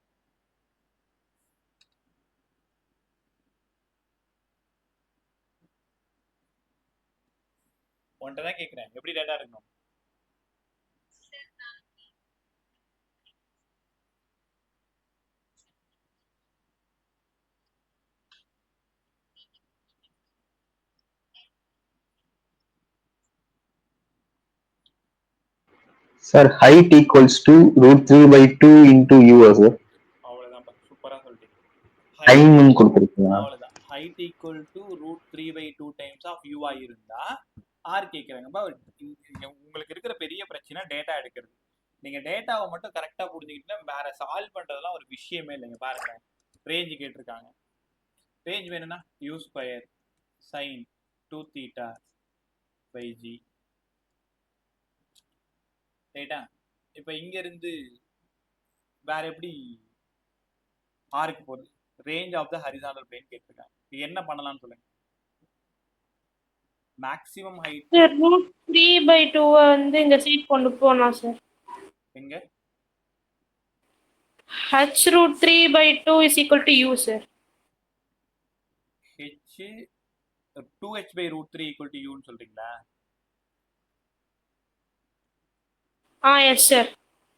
உன்கிட்ட தான் கேட்குறேன், எப்படி டேட்டா எடுக்கணும்?
Sir height equals to √3/2 into u sir.
அவ்வளோதான், சூப்பராக சொல்லிட்டீங்க.
டைம் கொடுத்துருக்கீங்க.
அவ்வளோதான், height equal to √3/2 times of யூஆ இருந்தா ஆர் கேட்குறாங்கப்பா. உங்களுக்கு இருக்கிற பெரிய பிரச்சனை டேட்டா எடுக்கிறது. நீங்கள் டேட்டாவை மட்டும் கரெக்டாக புரிஞ்சுக்கிட்டீங்கன்னா வேற சால்வ் பண்ணுறதுலாம் ஒரு விஷயமே இல்லைங்க. பாருங்க, ரேஞ்சு கேட்டிருக்காங்க. ரேஞ்ச் வேணும்னா u square sine 2 theta by g. ரைட்டா? இப்போ இங்கேருந்து வேற எப்படி ஆருக்கு போகுது? Range of the horizontal plane கேட்டிருக்காங்க. என்ன பண்ணலாம்னு சொல்லுங்க. மேக்ஸிமம் ஹைட்
சார் √3/2 வந்து இந்த சைட் கொண்டு போகலாம் சார்.
எங்க?
h √3/2 is equal to u sir.
h 2h/√3 equal to யூன்னு சொல்றீங்களா?
Yes sir.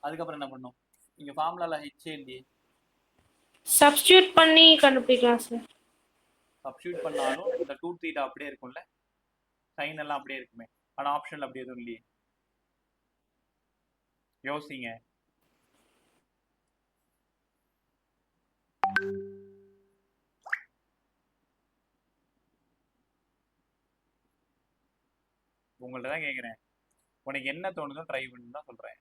அதுக்கப்புறம் என்ன பண்ணும்? இங்க ஃபார்முலால h இல்லையே,
சப்ஸ்டியூட் பண்ணி கண்டுபிடிக்கலாம் சார்.
சப்ஸ்டியூட் பண்ணாலும் இந்த 2 தீட்டா அப்படியே இருக்கும்ல, சைன் எல்லாம் அப்படியே இருக்குமே. ஆனா ஆப்ஷன்ல அப்படி எதுவும் இல்லையே. யோசிங்க. உங்கள்ட்ட தான் கேட்குறேன், உனக்கு என்ன தோணுதோ ட்ரை பண்ணு தான் சொல்றேன்.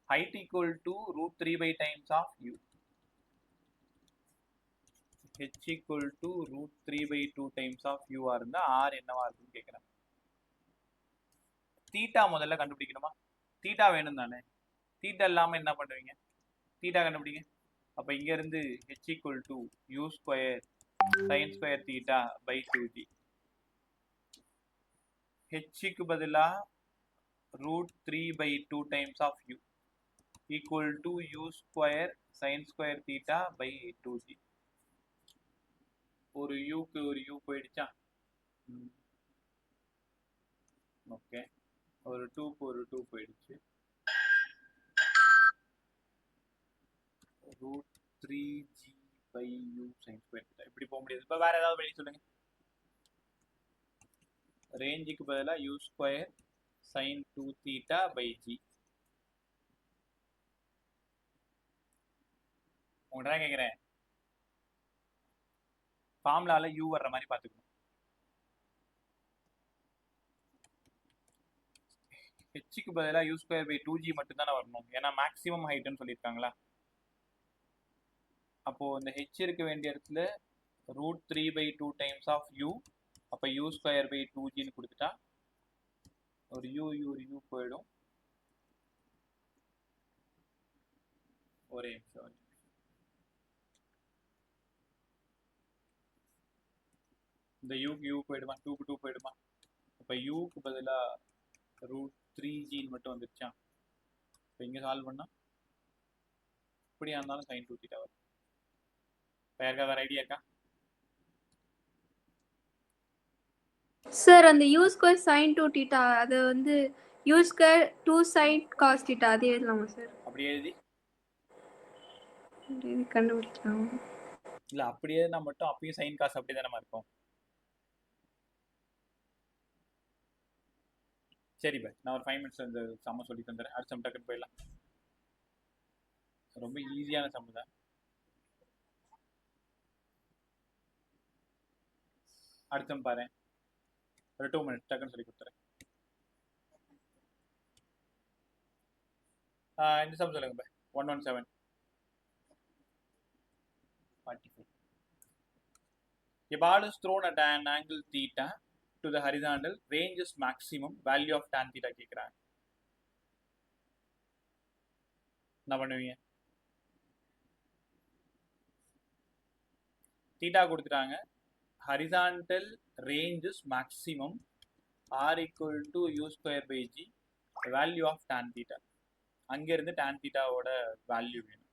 Height equal to √3 times of u, h equal to √3/2 times of u இருந்தா ஆர் என்னவா இருக்குன்னு கேட்குறேன். தீட்டா முதல்ல கண்டுபிடிக்கணுமா? தீட்டா வேணும் தானே. தீட்டா இல்லாமல் என்ன பண்ணுவீங்க? தீட்டா கண்டுபிடிங்க. அப்போ இங்கேருந்து h equal to u square sine square theta by 2g. ஹெச்சுக்கு பதிலாக √3/2 times of u equal to u square sine square theta by 2g. ஒரு யூக்கு ஒரு யூ போயிடுச்சா? ஓகே, ஒரு 2க்கு ஒரு 2 போயிடுச்சு. Root 3g by u sin square theta இப்படி போக முடியாது. இப்போ வேற ஏதாவது வழி சொல்லுங்க. ரேஞ்சுக்கு பதிலாக u square sin 2 theta by g. உங்கள்கிட்ட தான் கேட்குறேன், ஃபார்முலால u வர்ற மாதிரி பார்த்துக்கணும். ஹெச்சுக்கு பதிலாக u ஸ்கொயர் பை 2g மட்டும் தானே வரணும், ஏன்னா மேக்ஸிமம் ஹைட்னு சொல்லியிருக்காங்களா. அப்போ இந்த h இருக்க வேண்டிய இடத்துல ரூட் 3/2 டைம்ஸ் ஆஃப் u, அப்போ u ஸ்கொயர் பை 2gன்னு கொடுத்துட்டா ஒரு u போயிடும். ஒரே நிமிஷம். இந்த யூக்கு u போயிடுமா, 2க்கு 2 போயிடுமா. இப்போ யூக்கு பதிலாக ரூட் 3gன்னு மட்டும் வந்துருச்சா. இப்போ இங்கே சால்வ் பண்ணால் இப்படியா இருந்தாலும் sin 2 தீட்டா வரும். யாருக்கா வேறு ஐடியா இருக்கா?
சார் அந்த u ஸ்கொயர் sin 2 தீட்டா அது வந்து u square 2 sin cos theta அதே எழுதலாமா சார்?
அப்படி எழுதி
இது கண்டுபிடிக்கலாம்.
இல்லை அப்படி எழுதினா மட்டும் அப்பயும் சைன் காசு அப்படி தானே இருக்கும். சரி பை, நான் ஒரு 5 minutes இந்த சம்ம சொல்லி தந்துடுறேன். அடுத்த சம் டக்குன்னு போயிடலாம். ரொம்ப ஈஸியான சம்மு தான். அடுத்த பாரு, ஒரு 2 minutes டக்குன்னு சொல்லி கொடுத்துறேன். இந்த சம் சொல்லுங்க by. 117 45. A ball is thrown at an angle theta to the horizontal, range is maximum, value of tan theta கேக்குறாங்க. என்ன பண்ணுவீங்க? தீட்டா கொடுத்துட்டாங்க, horizontal range is maximum, r equal to u square by g, value of tan theta. அங்க இருந்து tan thetaவோட value வேணும்.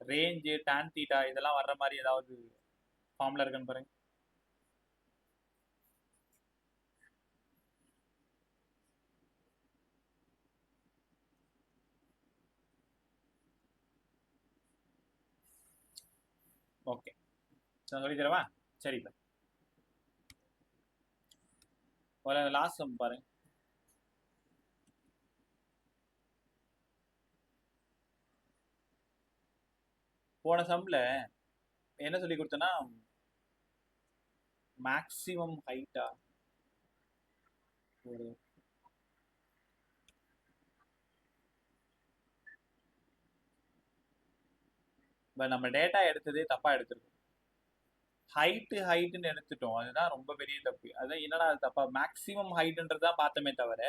Range tan theta இதெல்லாம் வர்ற மாதிரி ஏதாவது ஃபார்முலா இருக்குன்னு பாருங்க. ஓகே, நான் சொல்லி தரவா? சரி பா, ஒரு லாஸ்ட் சம் பாருங்க. போன சம்ல என்ன சொல்லி கொடுத்தேன்னா மேக்ஸிமம் ஹைட்டா ஒரு நம்ம டேட்டா எடுத்ததே தப்பா எடுத்துருக்கோம். ஹைட்டுன்னு எடுத்துட்டோம், அதுதான் ரொம்ப பெரிய தப்பு. அதான் என்னடா அது தப்பா, மேக்ஸிமம் ஹைட்டுன்றதான் பார்த்தமே தவிர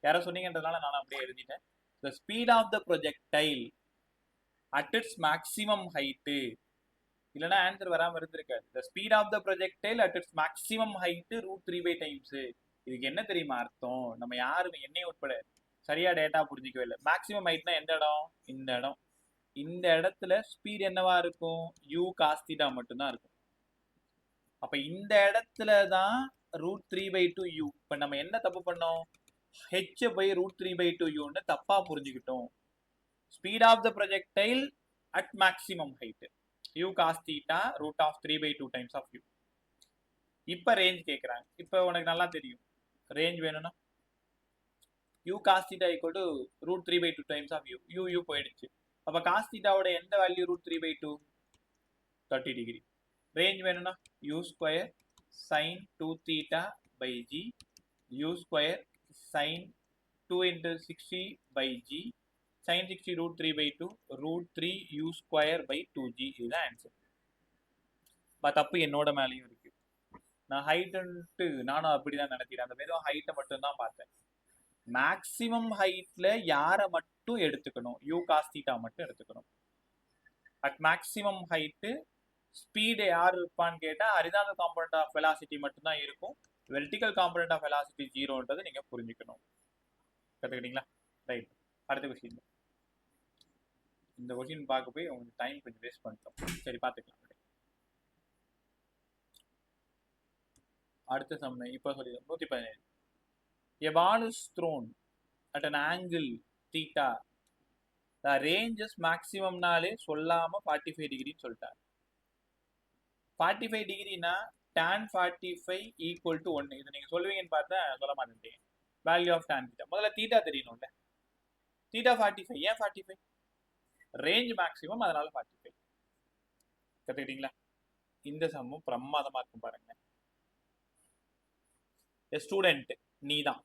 யாரோ சொன்னீங்கன்றதுனால நான் அப்படியே எழுதிட்டேன். the speed of the projectile at its maximum height, இல்லைன்னா ஆன்சர் வராமல் இருந்திருக்காது. the speed of the projectile at its maximum height root 3 times. இதுக்கு என்ன தெரியுமா அர்த்தம்? நம்ம யாருமே என்னையும் உட்பட சரியா டேட்டா புரிஞ்சிக்கவே இல்லை. மேக்ஸிமம் ஹைட்னா எந்த இடம்? இந்த இடம். இந்த இடத்துல ஸ்பீட் என்னவா இருக்கும்? u cos theta மட்டும்தான் இருக்கும். அப்ப இந்த இடத்துல தான் ரூட் 3/2 u. இப்ப நம்ம என்ன தப்பு பண்ணோம்? h பை ரூட் 3/2 uன்னு தப்பா புரிஞ்சுக்கிட்டோம். Speed of the projectile at maximum height u cos theta root of 3/2 times of u. இப்ப ரேஞ்ச் கேட்குறாங்க. இப்போ உனக்கு நல்லா தெரியும் ரேஞ்ச் வேணும்னா u cos theta equal to root 3/2 times of u. u போயிடுச்சு. அப்ப cos thetaவோட எந்த வேல்யூ ரூட் 3/2? 30 டிகிரி. ரேஞ்ச் வேணும்னா u square sin 2 theta by g, u square sin 2 into 60 by g, sin 60 root 3/2 root 3 u square by 2g. இதுதான் answer. தப்பு என்னோட மேலேயும் இருக்கு. நான் ஹைட்டுன்ட்டு நானும் அப்படிதான் நினைக்கிறேன். அந்த வெறும் ஹைட்டை மட்டும்தான் பார்த்தேன். மேக்ஸிமம் ஹைட்ல யாரை மட்டும் எடுத்துக்கணும்? u cos theta மட்டும் எடுத்துக்கணும். அட் மேக்ஸிமம் ஹைட்டு ஸ்பீடு யார் இருப்பான்னு கேட்டால் ஹரிசாண்டல் காம்பனன்ட் ஆஃப் வெலாசிட்டி மட்டும்தான் இருக்கும். வெர்டிக்கல் காம்பனன்ட் ஆஃப் வெலாசிட்டி 0ன்றது நீங்க புரிஞ்சுக்கணும். கற்றுக்கிட்டீங்களா? ரைட், அடுத்த கொஸ்டின். இந்த கொஸ்டின் பார்க்க போய் உங்களுக்கு டைம் கொஞ்சம் வேஸ்ட் பண்ணிட்டோம். சரி, பார்த்துக்கலாம். அடுத்த சம் இப்போ சொல்லி 117. A ball is thrown at an angle theta. Range is மேக்ஸிமம்னாலே சொல்லாம 45 டிகிரின்னு சொல்லிட்டாங்க. 45 டிகிரினா tan 45 ஈக்குவல் டு 1. இது நீங்க சொல்லுவீங்கன்னு பார்த்தா சொல்ல மாட்டேன். வேல்யூ ஆஃப் tan தீட்டா முதல்ல தீட்டா தெரியணும்ல. தீட்டா 45 ஏன் 45? ரேஞ்ச் மேக்ஸிமம், அதனால 45. கத்துக்கிட்டீங்களா? இந்த சம்மும் பிரமாதமா இருக்கும் பாருங்க. ஸ்டூடெண்ட் நீ தான்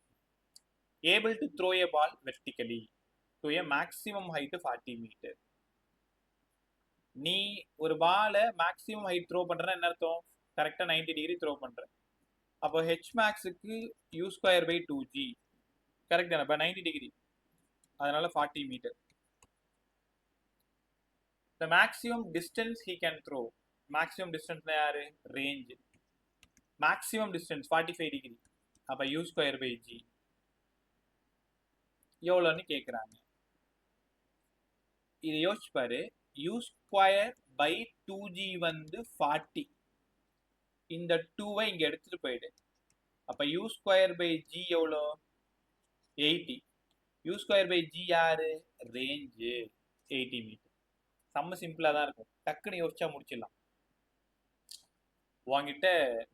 able to throw a ball vertically to a maximum height 40 metre. நீ ஒரு பாலை மேக்ஸிமம் ஹைட் த்ரோ பண்றேன்னா என்ன அர்த்தம்? கரெக்டா 90 டிகிரி த்ரோ பண்ற. அப்போ ஹெச் மேக்ஸுக்கு u²/2g கரெக்ட் தானே? இப்போ 90 டிகிரி, அதனால 40 metre. The maximum distance he can throw. Maximum distance யாரு? ரேஞ்ச். maximum distance 45 degree. அப்ப u²/g எவ்வளோன்னு கேட்குறாங்க. இதை யோசிச்சு பாரு. u²/2g வந்து 40. இந்த 2வை இங்க எடுத்துட்டு போயிடு. அப்ப u²/g எவ்வளோ? 80. u²/g யாரு? Range 80 metre. செம்ம சிம்பிளா தான் இருக்கும். டக்குன்னு யோசிச்சா முடிச்சிடலாம். உங்ககிட்ட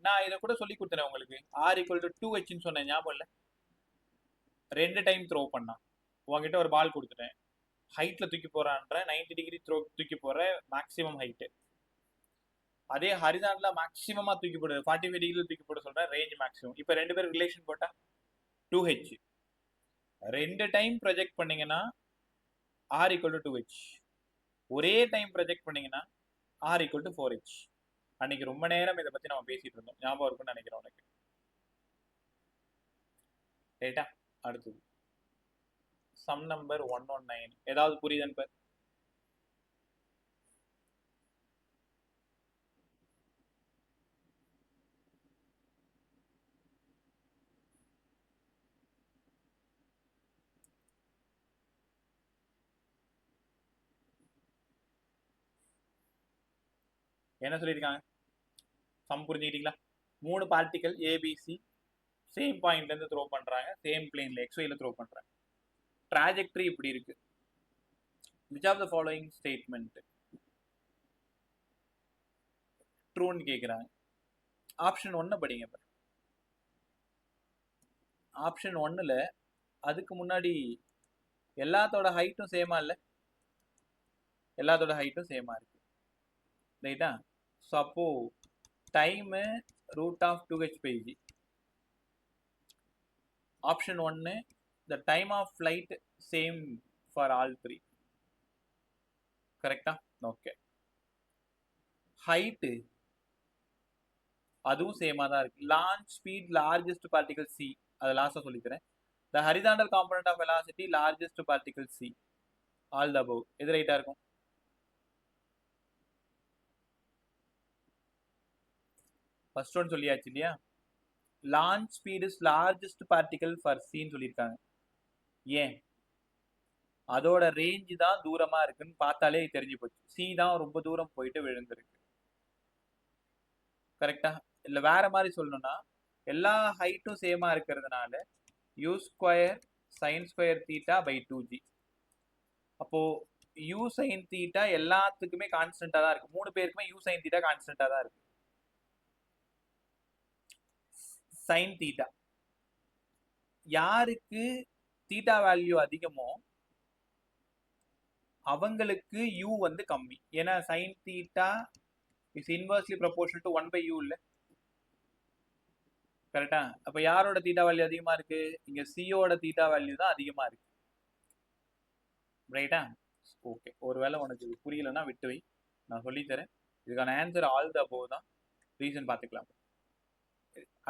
நான் இதை கூட சொல்லி கொடுத்தேன் உங்களுக்கு. r=2h சொன்னேன், ஞாபகம் இல்லை? 2 டைம் த்ரோ பண்ணான். உங்ககிட்ட ஒரு பால் கொடுத்துட்டேன், ஹைட்ல தூக்கி போறான்ற 90 டிகிரி த்ரோ தூக்கி போற மேக்ஸிமம் ஹைட்டு. அதே ஹரிசான்ல மேக்ஸிமமா தூக்கி போடுறது 45 டிகிரி தூக்கி போட சொல்றேன், ரேஞ்ச் மேக்ஸிமம். இப்போ 2 பேரும் ரிலேஷன் போட்டா 2h. 2 டைம் ப்ரொஜெக்ட் பண்ணீங்கன்னா r=2h. ஒரே டைம் ப்ரொஜெக்ட் பண்ணீங்கன்னா r=4h. அன்னைக்கு ரொம்ப நேரம் இதை பத்தி நம்ம பேசிட்டு இருந்தோம், ஞாபகம் இருக்கும்னு நினைக்கிறேன் உனக்கு. ரைட்டா? அடுத்தது சம் நம்பர் 119. ஏதாவது புரியுதுன்னு பாரு. என்ன சொல்லியிருக்காங்க? சம் புரிஞ்சுக்கிட்டீங்களா? 3 பார்ட்டிகல் ஏபிசி சேம் பாயிண்ட்ல இருந்து த்ரோ பண்றாங்க, சேம் பிளேன்ல XYல த்ரோ பண்றாங்க. ட்ராஜெக்டரி இப்படி இருக்கு. which of the following statement ட்ரூன்னு கேக்குறாங்க. ஆப்ஷன் 1 படிங்க. ஆப்ஷன் 1ல அதுக்கு முன்னாடி எல்லாத்தோட ஹைட்டும் சேமா இல்ல? எல்லாத்தோட ஹைட்டும் சேமா இருக்கு. ரைட்டா? ஸோ அப்போ time √2h/g. Option 1 the time of flight same for all 3. கரெக்டா? ஓகே. ஹைட்டு அதுவும் சேமா தான் இருக்கு. Launch speed largest particle c, அதை லாஸ்டா சொல்லிக்கிறேன். the horizontal component of velocity largest particle c, all the above. எது ரைட்டா இருக்கும்? ஃபர்ஸ்ட் ஒன் சொல்லியாச்சு இல்லையா? Launch speed is largest particle for சின்னு சொல்லியிருக்காங்க. ஏன்? அதோட ரேஞ்சு தான் தூரமா இருக்குன்னு பார்த்தாலே தெரிஞ்சு போச்சு. சி தான் ரொம்ப தூரம் போயிட்டு விழுந்திருக்கு. கரெக்டா? இல்லை வேற மாதிரி சொல்லணும்னா எல்லா ஹைட்டும் சேமா இருக்கிறதுனால u²sin²θ/2g. அப்போ u sin θ எல்லாத்துக்குமே கான்ஸ்டன்டா தான் இருக்கு. 3 பேருக்குமே u sin θ கான்ஸ்டன்டா தான் இருக்கு. sin θ யாருக்கு தீட்டா வேல்யூ அதிகமோ அவங்களுக்கு u வந்து கம்மி. ஏன்னா sin θ is inversely proportional to 1/u இல்ல? கரெக்டா? அப்ப யாரோட தீட்டா வேல்யூ அதிகமா இருக்கு? இங்க சியோட தீட்டா வேல்யூ தான் அதிகமா இருக்கு. ரைட்டா? ஓகே. ஒருவேளை உனக்கு புரியலன்னா விட்டு வை, நான் சொல்லித்தரேன். இதுக்கான ஆன்சர் ஆல் த அபோவ் தான். ரீசன் பார்த்துக்கலாம்.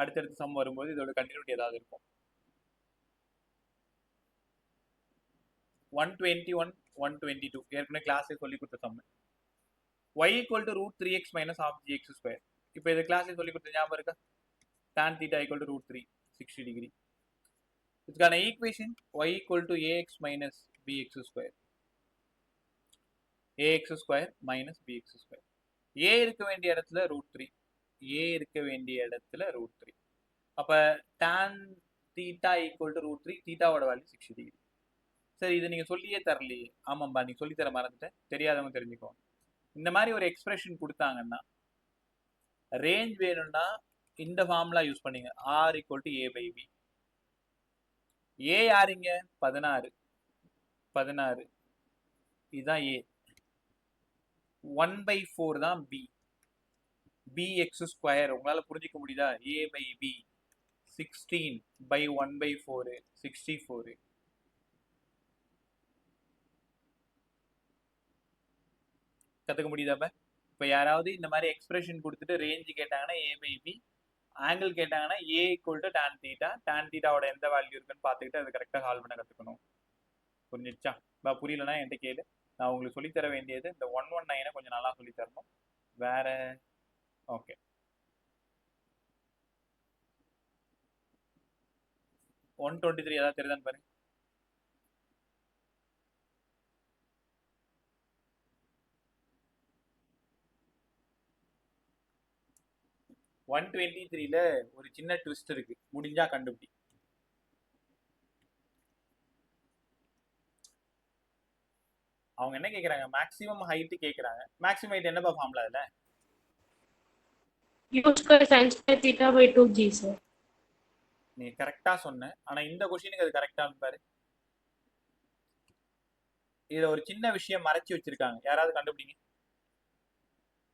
அடுத்தடுத்து சம் வரும்போது இதோட கண்டினியூட்டி ஏதாவது இருக்கும். 121 122 ஏற்கனவே கிளாஸ்ல சொல்லி கொடுத்த some. y =√3x - half gx². இப்போ இது கிளாஸ்ல சொல்லி கொடுத்த ஞாபகம் இருக்கா? tan θ =√3 60 degree. இதுக்கான equation y = ax - bx². ax² - bx². a இருக்க வேண்டிய இடத்துல √3, a இருக்க வேண்டிய இடத்துல √3. அப்ப tan θ = √3, தீட்டாவோட வேல்யூ 60 டிகிரி. சரி இதை நீங்க சொல்லியே தரலையே. ஆமாம்பா நீ சொல்லி தர மறந்துட்டேன், தெரியாதவங்க தெரிஞ்சுக்கோ. இந்த மாதிரி ஒரு எக்ஸ்பிரஷன் கொடுத்தாங்கன்னா ரேஞ்ச் வேணும்னா இந்த ஃபார்முலா யூஸ் பண்ணீங்க, r equal to a by b. A யாருங்க? 16 16 இதுதான் ஏ. 1/4 தான் பி. bx ஸ்கொயர் உங்களால புரிஞ்சிக்க முடியுதா? a by b 16 by 1/4 64. கத்துக்க முடியுதாப்ப? இப்போ யாராவது இந்த மாதிரி எக்ஸ்பிரஷன் கொடுத்துட்டு ரேஞ்சு கேட்டாங்கன்னா a பை b, ஆங்கிள் கேட்டாங்கன்னா a equal to tan theta, tan தீட்டாவோட எந்த வேல்யூ இருக்குன்னு பார்த்துக்கிட்டு அது கரெக்டாக சால்வ் பண்ண கற்றுக்கணும். புரிஞ்சிச்சா? இப்போ புரியலன்னா என்கிட்ட கேளு, நான் உங்களுக்கு சொல்லித்தர வேண்டியது இந்த 119 கொஞ்சம் நல்லா சொல்லித்தரணும். வேற ஓகே. ஒன் 123 ஏதாவது தெரியுதான்னு பாருங்க. ஒன் 123ல ஒரு சின்ன ட்விஸ்ட் இருக்கு, முடிஞ்சா கண்டுபிடி. அவங்க என்ன கேக்குறாங்க? மேக்ஸிமம் ஹைட் கேக்குறாங்க. மேக்ஸிமம் ஹைட் என்னப்பா ஃபார்முலா அதுல?
U square sin square theta by 2g, sir.
நீ கரெக்டா சொன்ன, ஆனா இந்த கொஸ்டினுக்கு அது கரெக்டான்னு பாரு. இதுல ஒரு சின்ன விஷயம் மறைச்சு வச்சிருக்காங்க, யாராவது கண்டுபிடிங்க.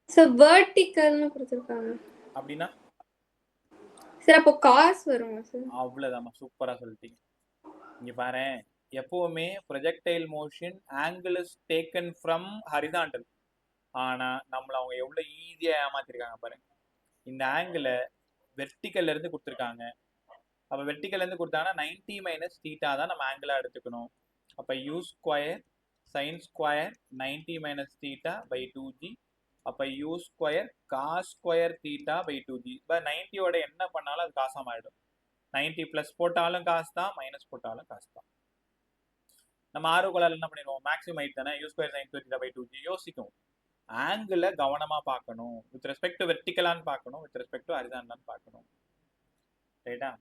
சார் வெர்டிகல்னு கொடுத்துருக்காங்க.
அப்படின்னா
சார் அப்போ காஸ் வருமா சார்?
அவ்வளவுதாம்மா, சூப்பரா சொல்லிட்டீங்க. இங்க பாரு, எப்பவுமே projectile motion angle is taken from horizontal. ஆனா நம்மள அவங்க எவ்வளவு ஈஸியா ஏமாத்திருக்காங்க பாருங்க. இந்த ஆங்கிளை வெர்டிக்கல்ல இருந்து கொடுத்துருக்காங்க. அப்ப வெர்டிக்கல்ல இருந்து கொடுத்தாங்கன்னா 90 மைனஸ் தீட்டா தான் நம்ம ஆங்கிளா எடுத்துக்கணும். அப்ப u square sine square 90 minus theta by 2g. அப்ப u square cos square theta by 2g. இப்போ 90யோட என்ன பண்ணாலும் அது காசாம ஆயிடும். 90 பிளஸ் போட்டாலும் காசு தான், மைனஸ் போட்டாலும் காசு தான். நம்ம ஆர்வக்கோளாறுல என்ன பண்ணிடுவோம்? மேக்ஸிமம் ஹைட் தானே, u square sine theta by 2g. யோசிக்கும், ஆங்கிளை கவனமா பார்க்கணும். வித் ரெஸ்பெக்ட் டு வெர்டிக்கலான்னு பார்க்கணும், வித் ரெஸ்பெக்ட் டு ஹரிசாண்டலான்னு பார்க்கணும். ரைட்டா?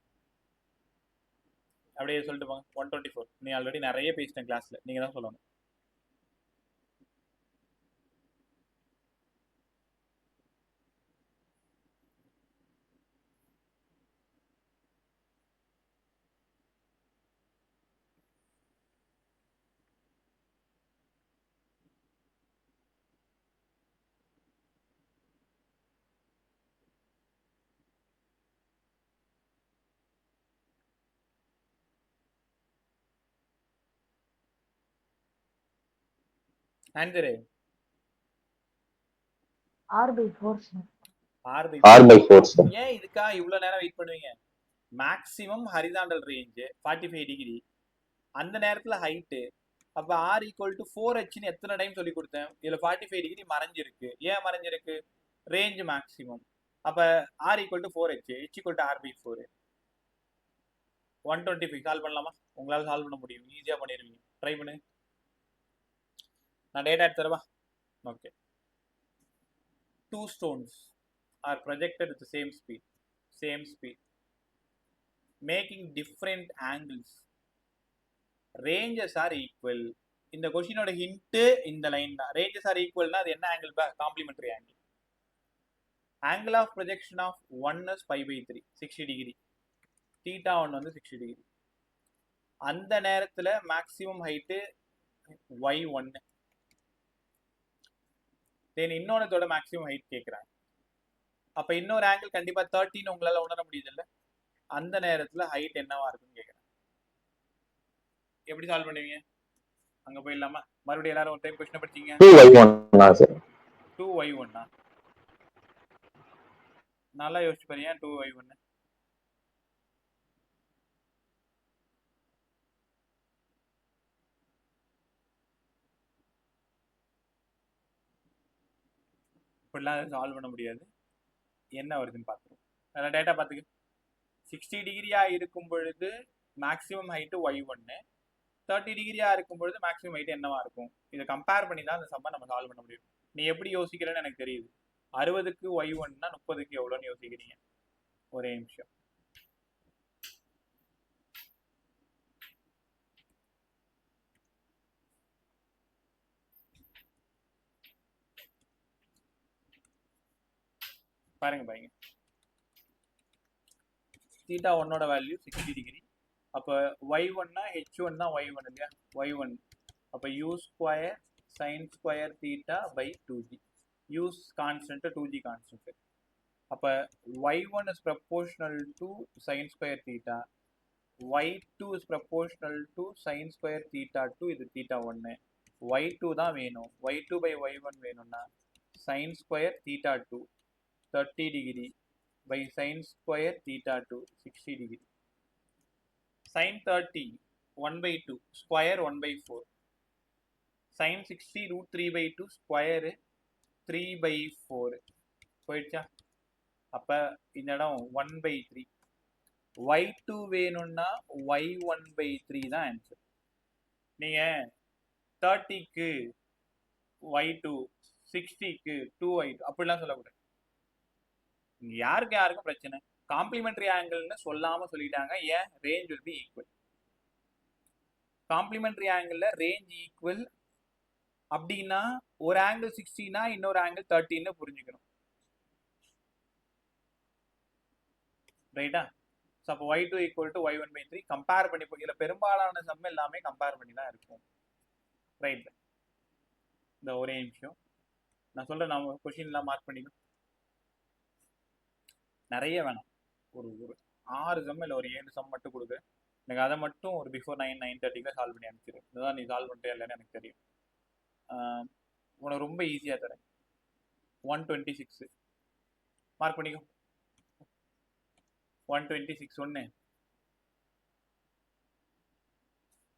அப்படியே சொல்லிட்டு போங்க. 124 நீ ஆல்ரெடி நிறைய பேசிட்டேன் கிளாஸ்ல, நீங்க தான் சொல்லணும். Answer
R by 4, sir.
r by
R by 4, sir.
ஏன் இதுக்கா இவ்வளவு நேரம் வெயிட் பண்ணுவீங்க? மேக்ஸிமம் ஹரிசாண்டல் ரேஞ்ச் 45 டிகிரி, அந்த நேரத்துல ஹைட்டு. அப்ப r ஈக்குவல் டு 4h எத்தனை டைம் சொல்லி கொடுத்தேன்? இதுல 45 டிகிரி மறைஞ்சிருக்கு. ஏன் மறைஞ்சிருக்கு? Range maximum. அப்ப r equal to 4h, h equal to r by 4. 125 solve பண்ணலாமா? உங்களால சால்வ் பண்ண முடியும், ஈஸியா பண்ணிடுவீங்க. ட்ரை பண்ணு. நான் டேட்டா எடுத்து தரவா? Okay. 2 stones are projected with the same speed, making different angles. Ranges are equal. இந்த கொஸ்டினோட ஹிண்ட் இந்த லைன் தான். ranges are equal னா அது என்ன ஆங்கிள் பா? Complementary angle. angle of projection of 1 is pi by 3, 60 degree. theta 1 வந்து 60 degree. அந்த நேரத்துல மேக்ஸிமம் ஹைட் y1. தென் இன்னொன்னதோட மேக்ஸிமம் ஹைட் கேட்குறாங்க. அப்போ இன்னொரு ஆங்கிள் கண்டிப்பாக 13 உங்களால் உணர முடியுது இல்லை? அந்த நேரத்தில் ஹைட் என்னவா இருக்குன்னு கேட்குறேன். எப்படி சால்வ் பண்ணுவீங்க? அங்கே போயிடலாமா? மறுபடியும் எல்லாரும் ஒரு டைம் கொஸ்டின் படிச்சீங்க. 2y1 நல்லா யோசிச்சு பாருங்க. 2y1 இப்படிலாம் சால்வ் பண்ண முடியாது. என்ன வருதுன்னு பார்த்துருவோம். அதில் டேட்டா பார்த்துக்கு. 60 டிகிரியா இருக்கும் பொழுது மேக்ஸிமம் ஹைட்டு y1, 30 டிகிரியா இருக்கும் பொழுது மேக்ஸிமம் ஹைட் என்னவா இருக்கும்? இதை கம்பேர் பண்ணி தான் அந்த சம்மை நம்ம சால்வ் பண்ண முடியும். நீ எப்படி யோசிக்கிறேன்னு எனக்கு தெரியுது. 60க்கு y1னா 30க்கு எவ்வளோன்னு யோசிக்கிறீங்க. ஒரே நிமிஷம். பாருங்க தீட்டா ஒன்னோட வேல்யூ 60 டிகிரி. அப்போ y1னா h1 தான் y1 இல்லையா, y1. அப்போ u square sine square theta by 2g. u constant 2g constant. அப்போ y1 is proportional to sin square theta, y2 is proportional to sin square theta 2. இது theta 1. y2 தான் வேணும். y2 by y1 வேணும்னா sin square theta 2 30 degree by sin square theta 2 60 degree. sin 30 1 by 2 square 1 by 4. sin 60 root 3 by 2 square 3 by 4 போயிடுச்சா. அப்போ இந்த இடம் 1 by 3. y2 வேணும்னா y1 by 3 தான் ஆன்சர். நீங்கள் 30க்கு y2, 60க்கு 2y2 அப்படிலாம் சொல்லக்கூடாது. யாருக்கும் பிரச்சனை, காம்ப்ளிமெண்டரி ஆங்கிள்னு சொல்லாமல் சொல்லிட்டாங்க. ஏன்? Range will B equal. Complementary ஆங்கிளில் ரேஞ்ச் ஈக்குவல் அப்படின்னா ஒரு ஆங்கிள் 60னா இன்னொரு ஆங்கிள் 30ன்னு புரிஞ்சுக்கணும். ரைட்டா? ஸோ அப்போ y2 equal to y1 by 3 compare பண்ணி இதில் பெரும்பாலான சம் எல்லாமே கம்பேர் பண்ணி தான் இருக்கும். ரைட். இந்த ஒரே நிமிஷம் நான் சொல்கிறேன், நம்ம கொஷின்லாம் மார்க் பண்ணிக்கணும். நிறைய வேணாம், ஒரு 6 சம் இல்லை ஒரு 7 சம் மட்டும் கொடுக்கு. எனக்கு அதை மட்டும் ஒரு பிஃபோர் 9:30 சால்வ் பண்ணி அனுப்பிச்சிடு. இதுதான் நீ சால்வ் பண்ணிட்டே இல்லைன்னு எனக்கு தெரியும். உனக்கு ரொம்ப ஈஸியாக தரேன். 126 மார்க் பண்ணிக்கோ. 126 ஒன்று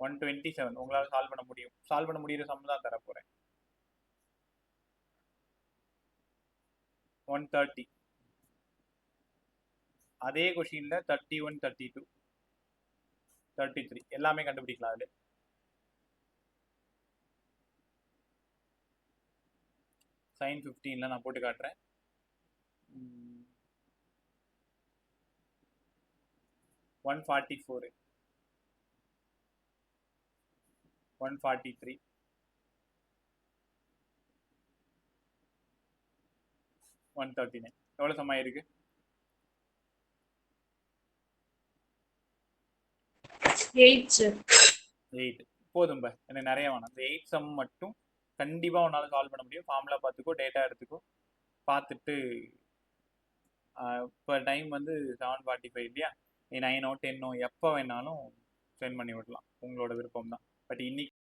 127 உங்களால் சால்வ் பண்ண முடியும். சால்வ் பண்ண முடியிற சம் தான் தர போகிறேன். 130 அதே கொஷினில் 31, 32, 33 எல்லாமே கண்டுபிடிக்கலாம். அதில் sin 15ல நான் போட்டு காட்டுறேன். 144, 143, 139 எவ்வளோ சமயம் இருக்கு? 8 போதும். எனக்கு நிறைய வேணாம். இந்த 8 சம் மட்டும் கண்டிப்பாக உன்னால் சால்வ் பண்ண முடியும். ஃபார்முலா பார்த்துக்கோ, டேட்டா எடுத்துக்கோ. பார்த்துட்டு இப்போ டைம் வந்து 7:45 இல்லையா, நீ 9ஓ 10ஓ எப்போ வேணாலும் சென்ட் பண்ணி விடலாம். உங்களோட விருப்பம் தான். பட் இன்னைக்கு